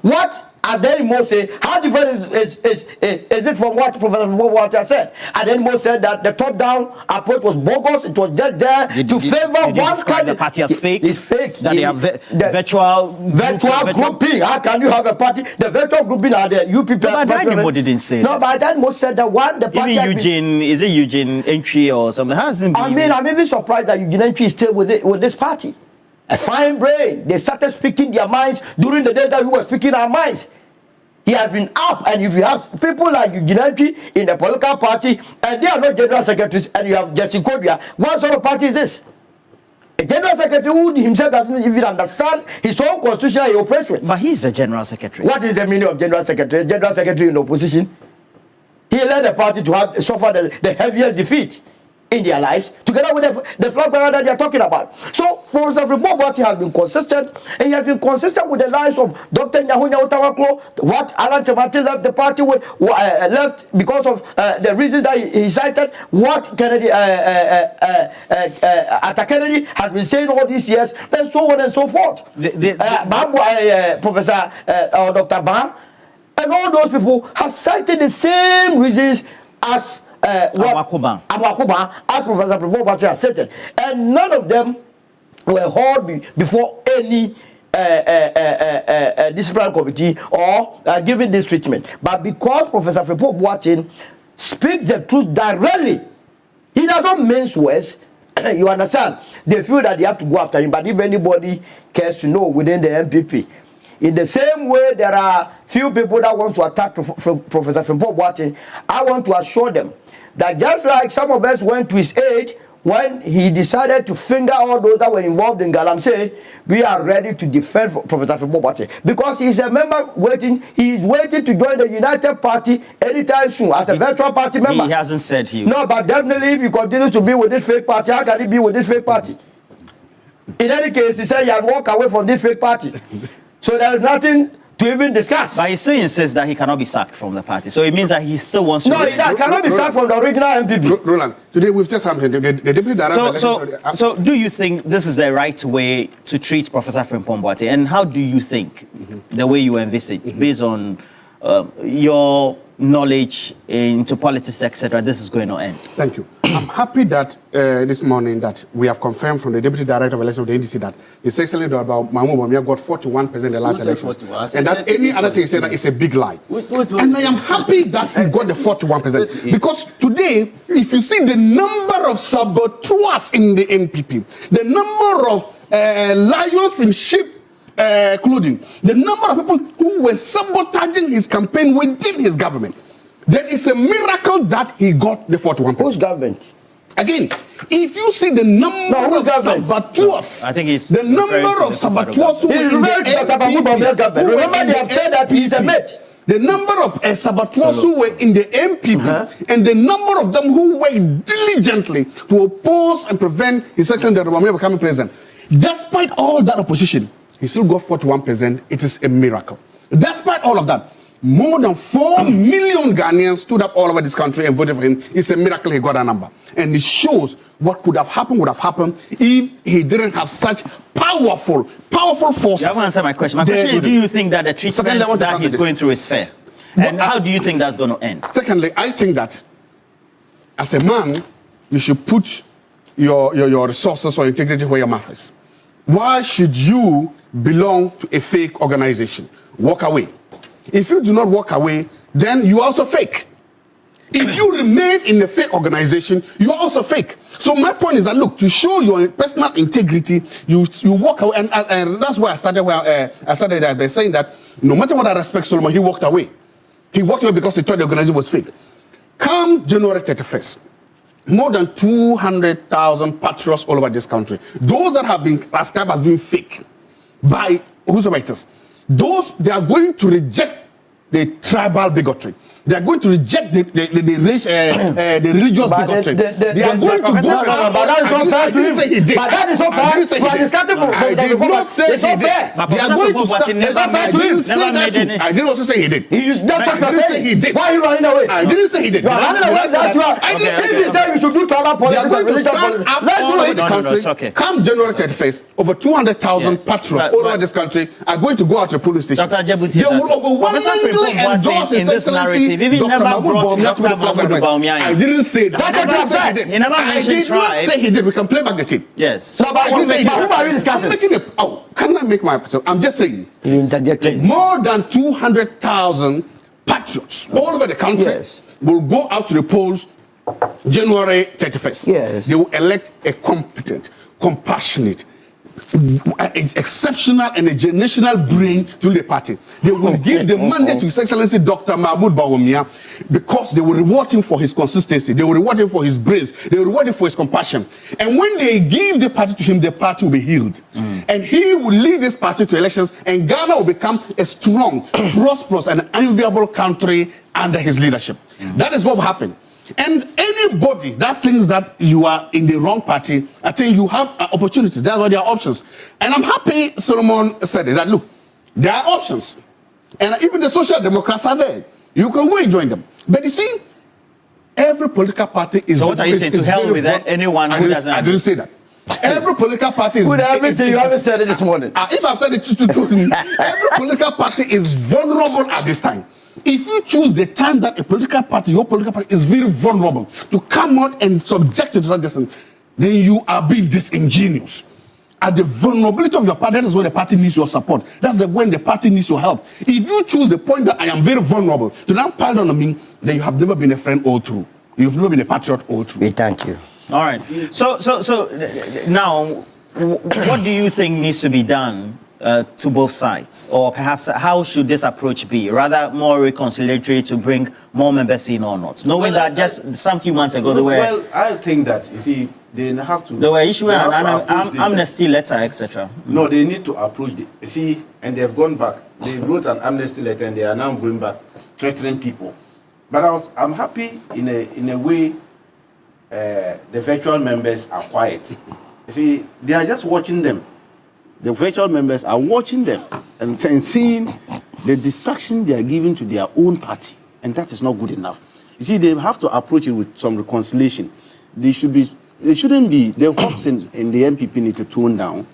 What Adenimo said, how different is it from what Professor Boateng said? Adenimo said that the top-down approach was bogus. It was just there to favor one candidate. The party as fake. It's fake. That they have virtual grouping. How can you have a party? The virtual grouping are the UPP. But Adenimo didn't say no, but Adenimo said that one the party. Even Eugene, is it Eugene Entry or something? I'm even surprised that Eugene Entry is still with this party. A fine brain. They started speaking their minds during the days that we were speaking our minds. He has been up, and if you have people like Eugene Entry in the political party, and they are not general secretaries, and you have Jesse Kodria, what sort of party is this? A general secretary who himself doesn't even understand his own constitution he operates with. But he's the general secretary. What is the meaning of general secretary? General secretary in opposition. He led the party to suffer the heaviest defeat in their lives, together with the flag bearer that they are talking about. So, Professor Frimpong Boateng has been consistent, and he has been consistent with the lives of Dr. Nyahunya Otawaklo, what Alan Chamati left the party with, left because of the reasons that he cited, what Kennedy, Atta Kennedy has been saying all these years, and so on and so forth. Professor Dr. Ban, and all those people have cited the same reasons as Abuakuba, as Professor Frimpong Boateng has stated, and none of them were held before any disciplinary committee or given this treatment. But because Professor Frimpong Boateng speaks the truth directly, he doesn't mince words. You understand? They feel that they have to go after him. But if anybody cares to know within the NPP, in the same way there are few people that want to attack Professor Frimpong Boateng, I want to assure them that just like some of us went to his aid when he decided to finger all those that were involved in Galamsey, we are ready to defend Professor Frimpong Boateng because he is a member he is waiting to join the United Party anytime soon as a virtual party member. He hasn't said he will. No, but definitely if he continues to be with this fake party, how can he be with this fake party? In any case, he said he had walked away from this fake party. So there is nothing to even discuss. But he still insists that he cannot be sacked from the party. So it means that he still wants to... No, he cannot be sacked from the original MPP. Roland, today we've just something. The deputy director... So do you think this is the right way to treat Professor Frimpong Boateng? And how do you think, the way you envisage, based on your knowledge into politics, etc., this is going to end? Thank you. I'm happy that this morning that we have confirmed from the Deputy Director of Elections of the NDC that His Excellency about Mahmoud Bawumia got 41% in the last elections. And that any other thing said that is a big lie. And I am happy that he got the 41%. Because today, if you see the number of saboteurs in the NPP, the number of lions in sheep clothing, the number of people who were sabotaging his campaign within his government, there is a miracle that he got the 41%. Whose government? Again, if you see the number of saboteurs, I think it's the number of saboteurs who remember they have said that he is a mate. The number of saboteurs who were in the MPP and the number of them who worked diligently to oppose and prevent His Excellency Dr. becoming president. Despite all that opposition, he still got 41%. It is a miracle. Despite all of that, more than 4 million Ghanaians stood up all over this country and voted for him. It's a miracle he got a number. And it shows what could have happened would have happened if he didn't have such powerful forces. You haven't answered my question. My question is, do you think that the treatment that he's going through is fair? And how do you think that's going to end? Secondly, I think that as a man, you should put your resources or integrity where your mouth is. Why should you belong to a fake organization? Walk away. If you do not walk away, then you are also fake. If you remain in a fake organization, you are also fake. So my point is that, look, to show your personal integrity, you walk away. And that's why I started by saying that no matter what I respect Solomon, he walked away. He walked away because he thought the organization was fake. Come January 31st, more than 200,000 patriots all over this country, those that have been ascribed as being fake by whosoever, those, they are going to reject the tribal bigotry. They are going to reject the race, the religious bigotry. They are going to go out. But that is not fair to him. Say he did. But that is not fair. You are discussing for I did not say it's not he did. fair. They are going to stop. It's not fair I to him. didn't say that too. I didn't also say he did. That's what I you're didn't say he saying. did. Why are you running away? I didn't say he did. You are running away. That's why. I didn't say If you say we should do tribal they are politics and going to religious stand politics, up let's all do over it. this country. it's okay. Come January 31st, over 200,000 patriots all over this country are going to go out to the police station. Dr. Jebuti, They will overwhelmingly endorse in this narrative. Even never brought Dr. Mahmoud Bawumia. I didn't say that. That's what you have said. He never I mentioned did not tribe. say he did. We can play back the tape. Yes. So, but who are we discussing? I'm making a. Oh, can I make my? I'm just saying. You interjected. More than 200,000 patriots all over the country Yes. will go out to the polls January 31st. Yes. They will elect a competent, compassionate, exceptional and a generational brain to the party. They will give the mandate to His Excellency Dr. Mahmoud Bawumia because they will reward him for his consistency. They will reward him for his brains. They will reward him for his compassion. And when they give the party to him, the party will be healed. And he will lead this party to elections, and Ghana will become a strong, prosperous, and enviable country under his leadership. That is what will happen. And anybody that thinks that you are in the wrong party, I think you have opportunities. That's why there are options. And I'm happy Solomon said it, that look, there are options. And even the Social Democrats are there. You can go and join them. But you see, every political party is... So what are you saying? To hell with anyone who doesn't... I didn't say that. Every political party is... With everything, you haven't said it this morning. If I've said it to every political party is vulnerable at this time. If you choose the time that a political party, your political party is very vulnerable to come out and subject it to such, then you are being disingenuous. At the vulnerability of your party, that is when the party needs your support. That's when the party needs your help. If you choose the point that I am very vulnerable to now pile on me, then you have never been a friend all through. You've never been a patriot all through. We thank you. All right. So now, what do you think needs to be done to both sides? Or perhaps how should this approach be? Rather more reconciliatory to bring more members in or not? Knowing that just some few months ago Well, I think that, you see, they have to... they were issuing they an have to approach this. amnesty letter, etc. No, they need to approach the... You see, and they've gone back. They wrote an amnesty letter and they are now going back, threatening people. But I'm happy in a way the virtual members are quiet. You see, they are just watching them. The virtual members are watching them and seeing the distraction they are giving to their own party. And that is not good enough. You see, they have to approach it with some reconciliation. They shouldn't be, the hawks in the NPP need to tone down.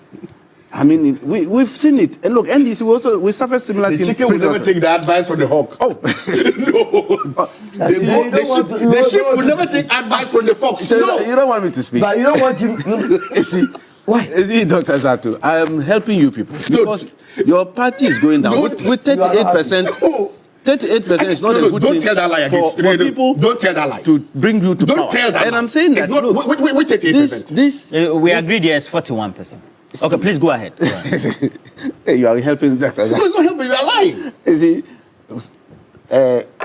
I mean, we've seen it. And look, NDC we suffered similar things. The chicken will never take the advice from the hawk. Oh. No. The sheep will never take advice from the fox. So No. you don't want me to speak. But you don't want to... You see, Why? You see, Dr. Zato, I am helping you people because your party is going down with 38%. 38% is not a good don't thing tell that lie for people. Don't tell that lie. To bring you to Don't power. tell that And lie. I'm saying that. It's not, look, wait, 38%. We agreed, yes, 41%. Okay, please go ahead. Hey, you are helping Dr. No, Zato. it's not helping. You are lying. You see,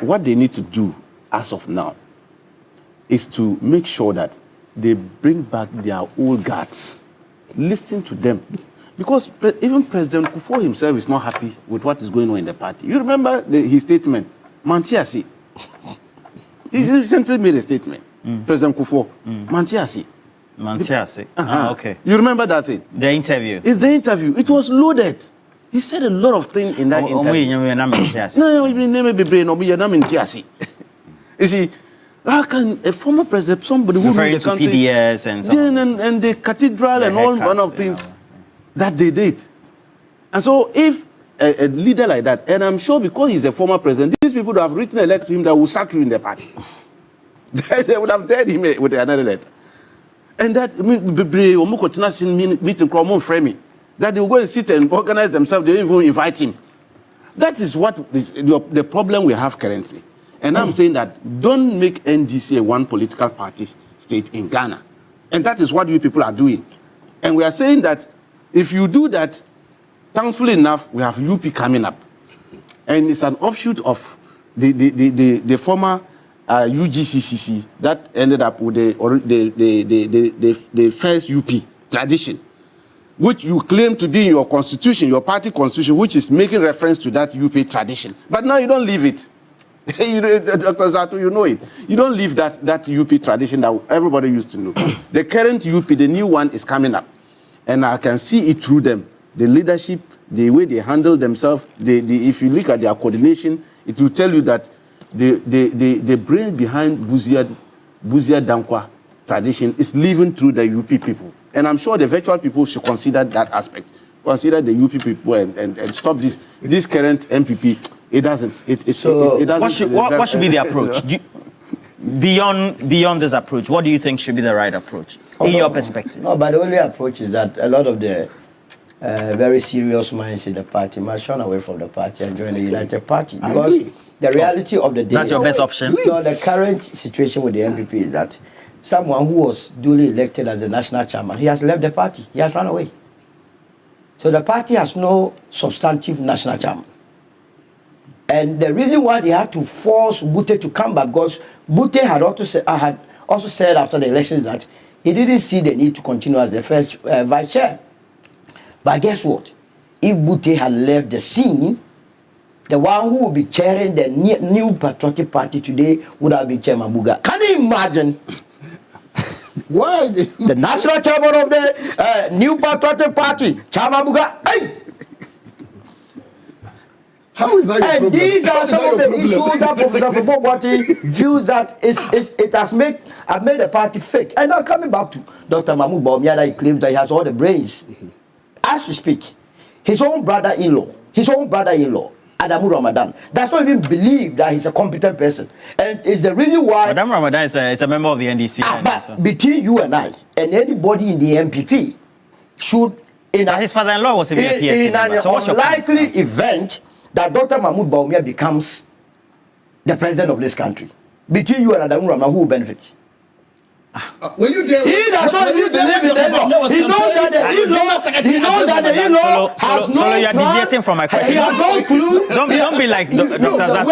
what they need to do as of now is to make sure that they bring back their old guards. Listen to them. Because even President Kufuor himself is not happy with what is going on in the party. You remember his statement, Mantiasi. He recently made a statement, President Kufuor, Mantiasi. Mantiasi. Okay. You remember that thing? The interview. In the interview, it was loaded. He said a lot of things in that interview. You see, how can a former president, somebody who referring ruled the to country, PDS and so on. and the cathedral The and all haircut, one of you things know. that they did. And so if a leader like that, and I'm sure because he's a former president, these people that have written a letter to him that will sack you in the party. They would have dared him with another letter. And that meeting framing, that they will go and sit and organize themselves, they don't even invite him. That is what the problem we have currently. And I'm saying that don't make NDC a one political party state in Ghana. And that is what you people are doing. And we are saying that if you do that, thankfully enough, we have UP coming up. And it's an offshoot of the former UGCCC that ended up with the first UP tradition, which you claim to be in your constitution, your party constitution, which is making reference to that UP tradition. But now you don't leave it. You know, Dr. Zato, you know it. You don't leave that UP tradition that everybody used to know. The current UP, the new one, is coming up. And I can see it through them. The leadership, the way they handle themselves, if you look at their coordination, it will tell you that the brain behind Buzia Dankwa tradition is living through the UP people. And I'm sure the virtual people should consider that aspect. Consider the UP people and stop this current MPP. It doesn't. It doesn't. What should be the approach? Beyond this approach, what do you think should be the right approach in your perspective? No, but the only approach is that a lot of the very serious minds in the party must run away from the party and join the United Party, because the reality of the day. That's your best option. No, the current situation with the NPP is that someone who was duly elected as the national chairman, he has left the party. He has run away. So the party has no substantive national chairman. And the reason why they had to force Boateng to come back, because Boateng had also said after the elections that he didn't see the need to continue as the first vice chair. But guess what? If Boateng had left the scene, the one who would be chairing the new Patriotic Party today would have been Chairman Buga. Can you imagine? Why? The national chairman of the new Patriotic Party, Chairman Buga. Hey! How is that your And problem? these are some of the Problem? issues that Professor Frimpong Boateng feels that it has made the party fake. And now coming back to Dr. Mahmoud Bawumia, that he claims that he has all the brains. As we speak, his own brother-in-law, Adamu Ramadan, does not even believe that he's a competent person. And it's the reason why... Adamu Ramadan is a member of the NDC. But between you and I, and anybody in the MPP, should... His father-in-law was a VPS member. So what's your unlikely event that Dr. Mahmoud Bawumia becomes the president of this country, between you and Adamu Ramadan, who will benefit? Were you there? He does not even believe in the law. He knows that the in-law has no So you're deviating from my question. He has no clue. Don't be like Dr. Zato. Dr.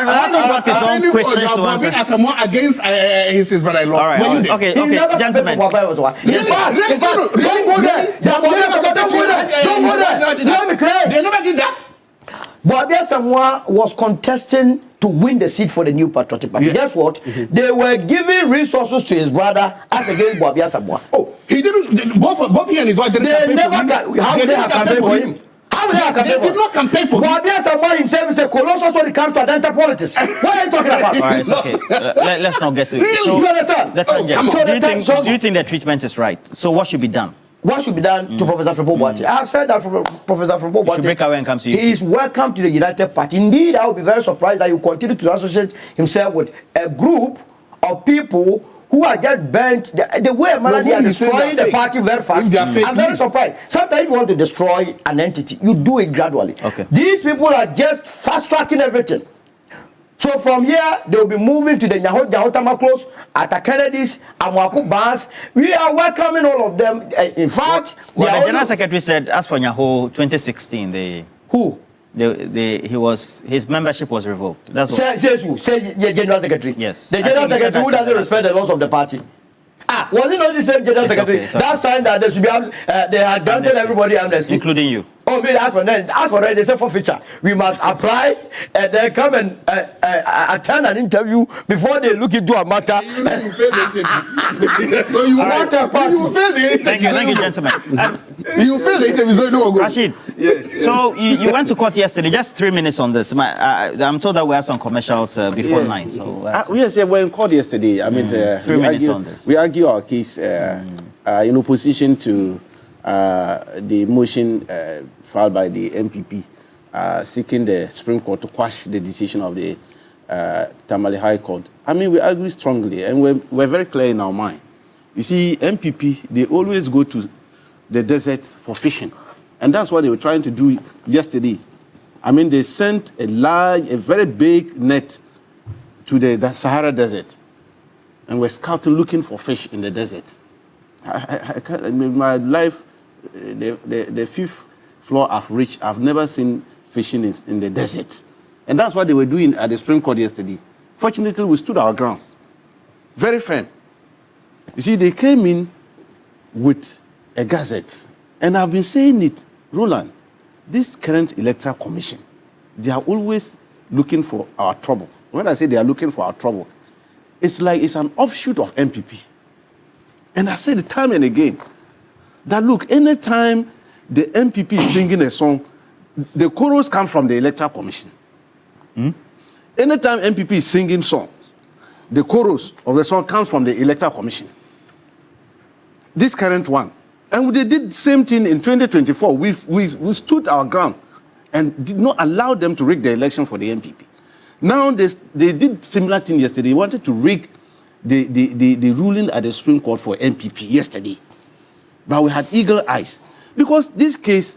Zato got his own questions to answer. As someone against his brother-in-law. All right. Okay, gentlemen. In fact, don't go there. Don't go there. Let me clear. They never did that. Bawumia Samoa was contesting to win the seat for the new Patriotic Party. Yes. Guess what? They were giving resources to his brother as against Bawumia Samoa. Oh, he didn't. Both he and his wife didn't campaign for him. How would they have campaigned for him? How would they have campaigned for him? They did not campaign for him. Bawumia Samoa himself is a colossal when it comes to identity politics. What are you talking about? All right, it's okay. Let's not get to it. Really? So, You understand? Do you think the treatment is right? So what should be done? What should be done to Professor Frimpong Boateng? I have said that for Professor Frimpong Boateng. Should break away and come to you. He is welcome to the United Party. Indeed, I would be very surprised that you continue to associate himself with a group of people who are just bent the way they are destroying the party very fast. I'm very surprised. Sometimes if you want to destroy an entity, you do it gradually. Okay. These people are just fast-tracking everything. So from here, they will be moving to the Nyahotama Close, at the Kennedys, Amwaku Bans. We are welcoming all of them. In fact, the General Secretary said, as for Nyaho 2016, his membership was revoked. That's what. Say the General Secretary. Yes. The General Secretary who doesn't respect the laws of the party. Was it not the same General Secretary that signed that they should be they had granted everybody amnesty, including you? Oh, maybe as for that, they say forfeiture. We must apply and then come and attend an interview before they look into a matter. You failed the interview. So you want a party. You failed the interview. Thank you, gentlemen. You failed the interview, so you know what goes. Rashid, yes. So you went to court yesterday. Just 3 minutes on this. I'm told that we have some commercials before 9. So yes, we're in court yesterday. I mean, 3 minutes on this. We argue our case in opposition to the motion filed by the NPP seeking the Supreme Court to quash the decision of the Tamale High Court. I mean, we argue strongly, and we're very clear in our mind. You see, NPP, they always go to the desert for fishing, and that's what they were trying to do yesterday. I mean, they sent a very big net to the Sahara Desert, and we're scouting, looking for fish in the desert. I can't, in my life, the fifth floor I've reached, I've never seen fishing in the desert. And that's what they were doing at the Supreme Court yesterday. Fortunately, we stood our grounds. Very firm. You see, they came in with a gazette. And I've been saying it, Roland, this current electoral commission, they are always looking for our trouble. When I say they are looking for our trouble, it's like it's an offshoot of NPP. And I say it time and again that look, anytime the NPP is singing a song, the chorus come from the Electoral Commission. Anytime NPP is singing song, the chorus of the song comes from the Electoral Commission. This current one. And they did the same thing in 2024. We stood our ground and did not allow them to rig the election for the NPP. Now they did similar thing yesterday. They wanted to rig the ruling at the Supreme Court for NPP yesterday. But we had eagle eyes. Because this case,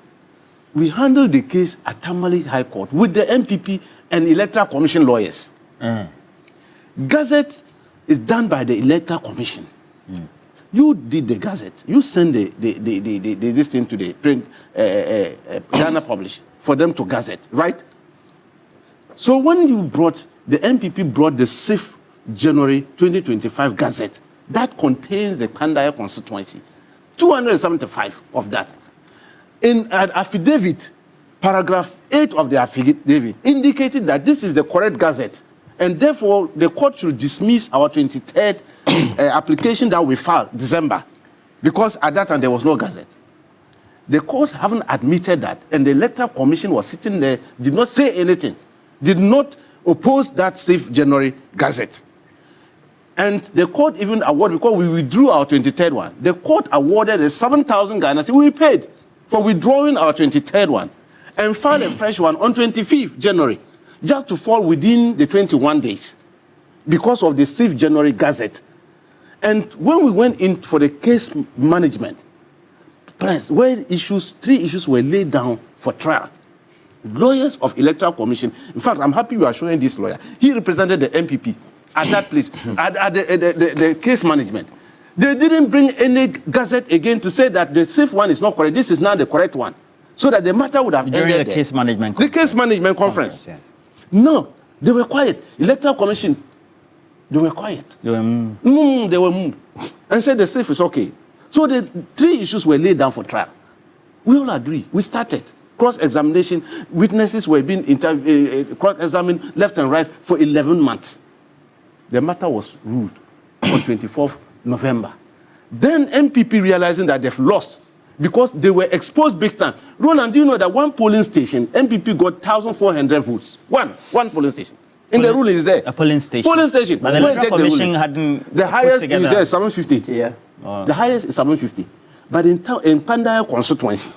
we handled the case at Tamale High Court with the NPP and Electoral Commission lawyers. Gazette is done by the Electoral Commission. You did the Gazette. You send this thing to the print, Ghana Publish for them to Gazette, right? So when you brought, the NPP brought the 6th January 2025 Gazette, that contains the Kpandai constituency, 275 of that. In an affidavit, paragraph 8 of the affidavit indicated that this is the correct Gazette, and therefore the court should dismiss our 23rd application that we filed December, because at that time there was no Gazette. The court haven't admitted that, and the Electoral Commission was sitting there, did not say anything, did not oppose that 6th January Gazette. And the court even awarded, because we withdrew our 23rd one, the court awarded a 7,000 Ghana cedis we paid for withdrawing our 23rd one and filed a fresh one on 25th January, just to fall within the 21 days because of the 6th January Gazette. And when we went in for the case management, where 3 issues were laid down for trial, lawyers of Electoral Commission, in fact, I'm happy you are showing this lawyer. He represented the NPP at that place, at the case management. They didn't bring any Gazette again to say that the safe one is not correct. This is now the correct one. So that the matter would have ended During the there. case management conference. The case management conference. Yes. No, they were quiet. Electoral Commission, they were quiet. They were, They were moved and said the safe is okay. So the 3 issues were laid down for trial. We all agree. We started. Cross-examination. Witnesses were being cross-examined left and right for 11 months. The matter was ruled on 24th November. Then NPP realizing that they've lost because they were exposed big time. Roland, do you know that one polling station, NPP got 1,400 votes? One polling station. In the ruling is there. a polling station. Polling station. But the Electoral Commission hadn't The highest together. is 750. Yeah. The highest is 750. But in Kpandai constituency,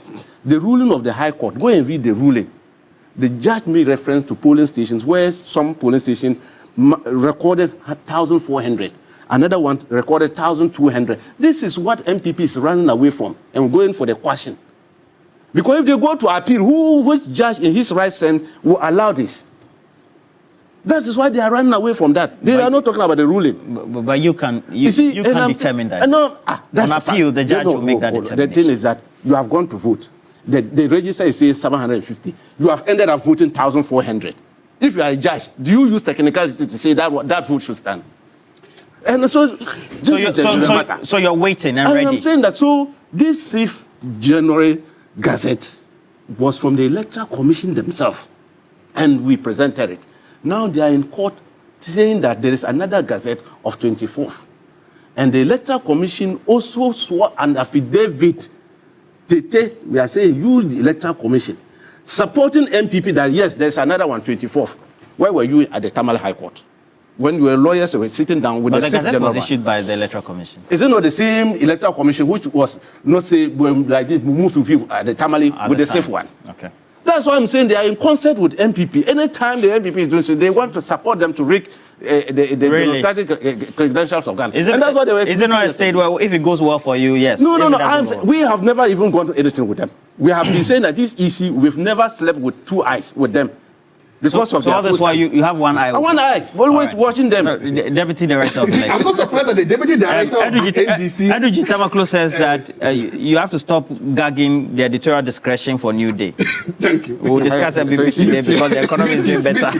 the ruling of the High Court, go and read the ruling. The judge made reference to polling stations where some polling station recorded 1,400. Another one recorded 1,200. This is what NPP is running away from and going for the question. Because if they go to appeal, which judge in his right sense will allow this? That is why they are running away from that. They are not talking about the ruling. But you can determine that. No, that's on appeal, the judge will make that The determination. thing is that you have gone to vote. The register is saying 750. You have ended up voting 1,400. If you are a judge, do you use technicality to say that vote should stand? And so you're waiting and ready. I'm saying that, so this 6th January Gazette was from the Electoral Commission themselves, and we presented it. Now they are in court saying that there is another Gazette of 24th. And the Electoral Commission also swore an affidavit. We are saying, you, the Electoral Commission, supporting NPP that yes, there's another one, 24th. Where were you at the Tamale High Court? When you were lawyers, you were sitting down with But the the 6th Gazette January. was issued by the Electoral Commission. Is it not the same Electoral Commission which was not say when like this, we move to people at the Tamale with the safe one? Okay. That's why I'm saying they are in concert with NPP. Anytime the NPP is doing so, they want to support them to rig the Really? democratic credentials of Ghana. Is it, and that's what they were is it not a state where if it goes well for you, yes? No. If it doesn't go We have never even gone to anything with them. We have been saying that this EC, we've never slept with 2 eyes with them. Because of so all this while you have one eye. one eye, always watching them. No, the Deputy Director of You see, I'm not surprised that the deputy director of the NDC. Andrew Gitamaklo says that you have to stop gagging the editorial discretion for New Day. Thank you. We'll discuss NPP today because the economy is doing better.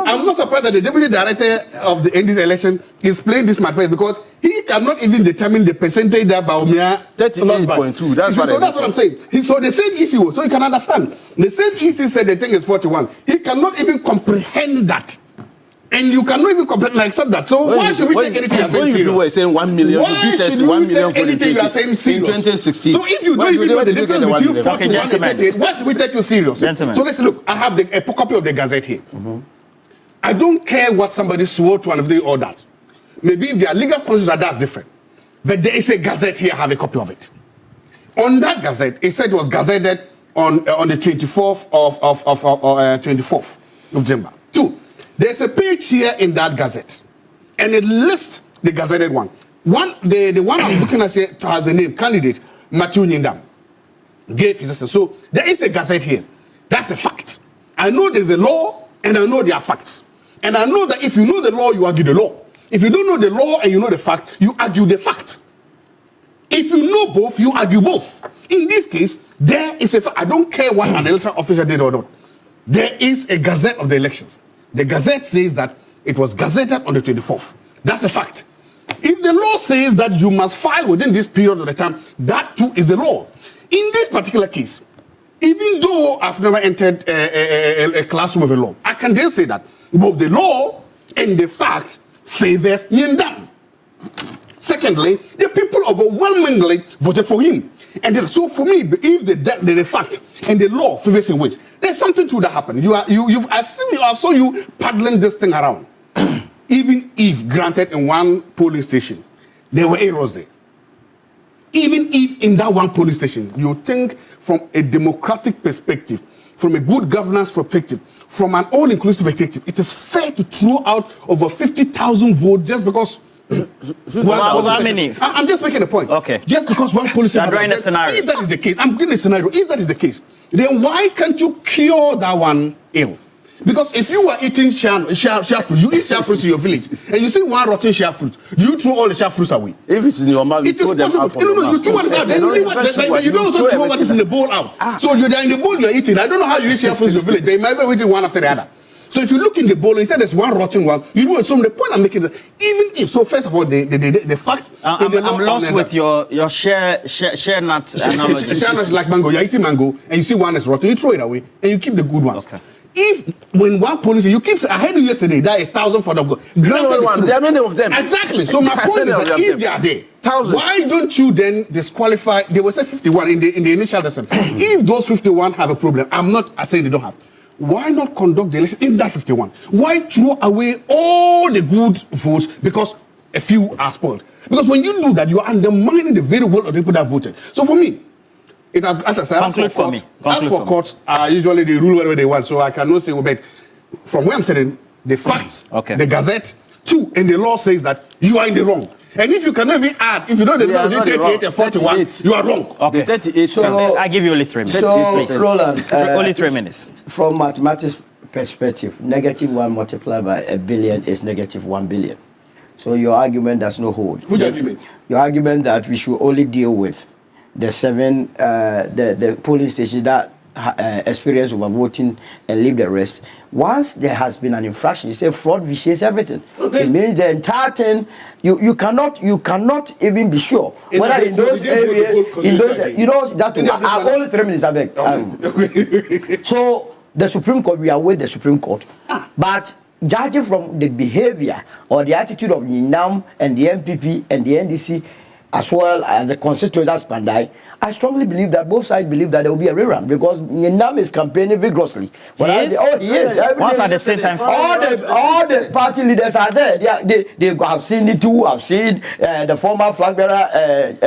I'm not surprised that the deputy director of the NDC election is playing this matter because He cannot even determine the percentage that Baumia 38.2. That's so that's what I'm saying. So the same issue, so you can understand. The same issue said the thing is 41. He cannot even comprehend that. And you cannot even accept that. So why should we take anything you are saying serious? When you were saying 1 million, why should we take anything you are saying serious? In 2016. So if you don't even know the difference between 41 and 38, why should we take you serious? Gentlemen. So let's look. I have a copy of the Gazette here. I don't care what somebody swore to and all that. Maybe if there are legal procedures, that's different. But there is a Gazette here. I have a copy of it. On that Gazette, it said it was gazetted on the 24th of December. 2. There's a page here in that Gazette, and it lists the gazetted one. The one I'm looking at here has the name candidate Matthew Nyindam. Gave his assessment. So there is a Gazette here. That's a fact. I know there's a law, and I know there are facts. And I know that if you know the law, you argue the law. If you don't know the law and you know the fact, you argue the fact. If you know both, you argue both. In this case, there is a fact. I don't care what an electoral official did or not. There is a Gazette of the elections. The Gazette says that it was gazetted on the 24th. That's a fact. If the law says that you must file within this period of the time, that too is the law. In this particular case, even though I've never entered a classroom of a law, I can then say that both the law and the fact favors Nyindam. Secondly, the people overwhelmingly voted for him. And then, so for me, if the fact and the law favors in which, there's something to that happen. I saw you paddling this thing around. Even if granted in one polling station, there were errors there. Even if in that one polling station, you think from a democratic perspective, from a good governance perspective, from an all-inclusive perspective, it is fair to throw out over 50,000 votes just because. How many? I'm just making a point. Okay. Just because one policy. You're drawing a scenario. If that is the case, I'm giving a scenario. If that is the case, then why can't you cure that one ill? Because if you are eating share fruit, you eat share fruit in your village, and you see one rotten share fruit, do you throw all the share fruits away? If it's in your mouth, it is possible. No, you throw what is out. You don't also throw what is in the bowl out. So you're in the bowl you're eating. I don't know how you eat share fruits in your village. They might be eating one after the other. So if you look in the bowl, instead there's one rotten one, you know, so the point I'm making is, even if, so first of all, the fact... I'm lost with your share nuts analogy. Share nuts like mango, you're eating mango, and you see one is rotten, you throw it away, and you keep the good ones. Okay. If, when one policy, you keep, I heard you yesterday, that is 1,000 for the good. There are many of them. Exactly. So my point is that if they are there, why don't you then disqualify, they will say 51 in the initial lesson. If those 51 have a problem, I'm not saying they don't have. Why not conduct the election in that 51? Why throw away all the good votes because a few are spoiled? Because when you do that, you are undermining the very will of the people that voted. So for me, it has, as I said, as for courts, usually they rule whatever they want, so I cannot say, but from where I'm sitting, the facts, the Gazette, 2, and the law says that you are in the wrong. And if you cannot even add, if you know the law between 38 and 41, 38. You are wrong. Okay. 38. So I give you only 3 minutes. So, Roland, only 3 minutes. From mathematics perspective, -1 multiplied by a billion is -1 billion. So your argument does not hold. Which argument? Your argument that we should only deal with the 7 the polling stations that experience overvoting and leave the rest. Once there has been an infraction, you say fraud vitiates everything. Okay. It means the entire thing. You cannot even be sure whether in those areas, in those that only 3 minutes. I beg. So the Supreme Court, we are with the Supreme Court, but judging from the behavior or the attitude of Nyindam and the NPP and the NDC, as well as the constituent as Kpandai, I strongly believe that both sides believe that there will be a rerun because Nyindam is campaigning vigorously. He is? Once at the same time. All the party leaders are there. They have seen it too. I've seen the former flag bearer,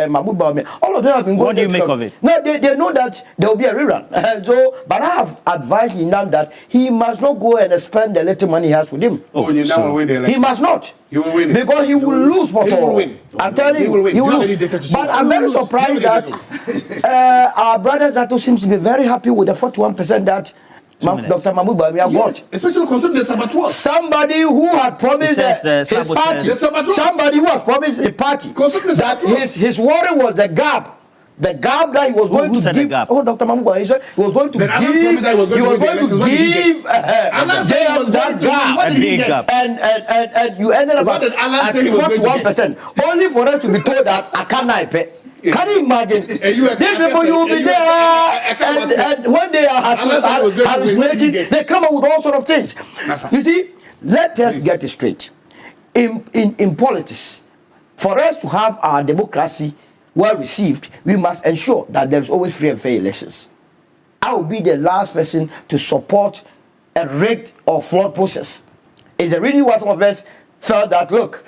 Mahmoud Baumia. All of them have been going. What do you make of it? No, they know that there will be a rerun. But I have advised Nyindam that he must not go and spend the little money he has with him. He must not. He will win because he will lose. He will win. I'm telling you, he will lose. But I'm very surprised that our brother Zato seems to be very happy with the 41% that Dr. Mahmoud Baumia got. Especially concerning the saboteur. Somebody who had promised his party. Somebody who has promised a party that his worry was the gap The gap that he was going to said the give. gap? Oh, Dr. Mamugwa, he said he was going to But Alan give. promised that he was going to win the elections. What did he give Alan said he was that going to win. gap. What did he A big get? gap. And you ended up What did Alan at say he was going to get? 41%. Only for us to be told that I can't pay. Can you imagine? US These people, you will be there, and when they are Alan said he was going to win. What did he hallucinating, get? they come up with all sort of things. You see, let us get it straight. In politics, for us to have our democracy well received, we must ensure that there is always free and fair elections. I will be the last person to support a rigged or flawed process. It's the reason why some of us felt that, look,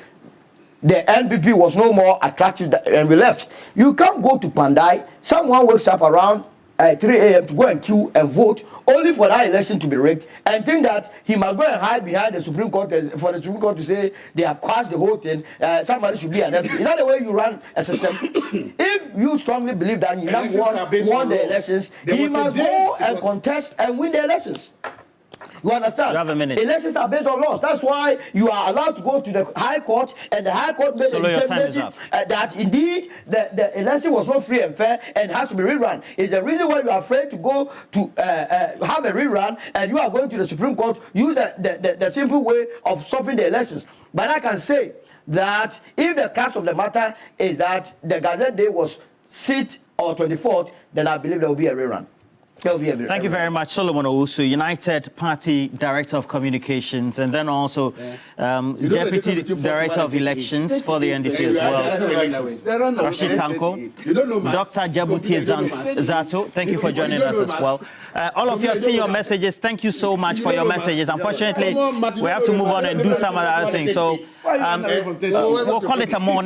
the NPP was no more attractive and we left. You can't go to Kpandai, someone wakes up around 3 a.m. to go and queue and vote only for that election to be rigged and think that he must go and hide behind the Supreme Court for the Supreme Court to say they have quashed the whole thing, somebody should be an MP. Is that the way you run a system? If you strongly believe that Yinam won the elections, he must go and contest and win the elections. You understand? You have a minute. Elections are based on laws. That's why you are allowed to go to the High Court, and the High Court made a determination that indeed the election was not free and fair and has to be rerun. It's the reason why you are afraid to go to have a rerun, and you are going to the Supreme Court, use the simple way of stopping the elections. But I can say that if the crux of the matter is that the Gazette Day was 6th or 24th, then I believe there will be a rerun. Thank you very much, Solomon Owusu, United Party Director of Communications, and then also Deputy Director of Elections for the NDC as well. Rashid Tanko, Dr. Jabuti Zato, thank you for joining us as well. All of you have seen your messages. Thank you so much for your messages. Unfortunately, we have to move on and do some other things. So we'll call it a morning.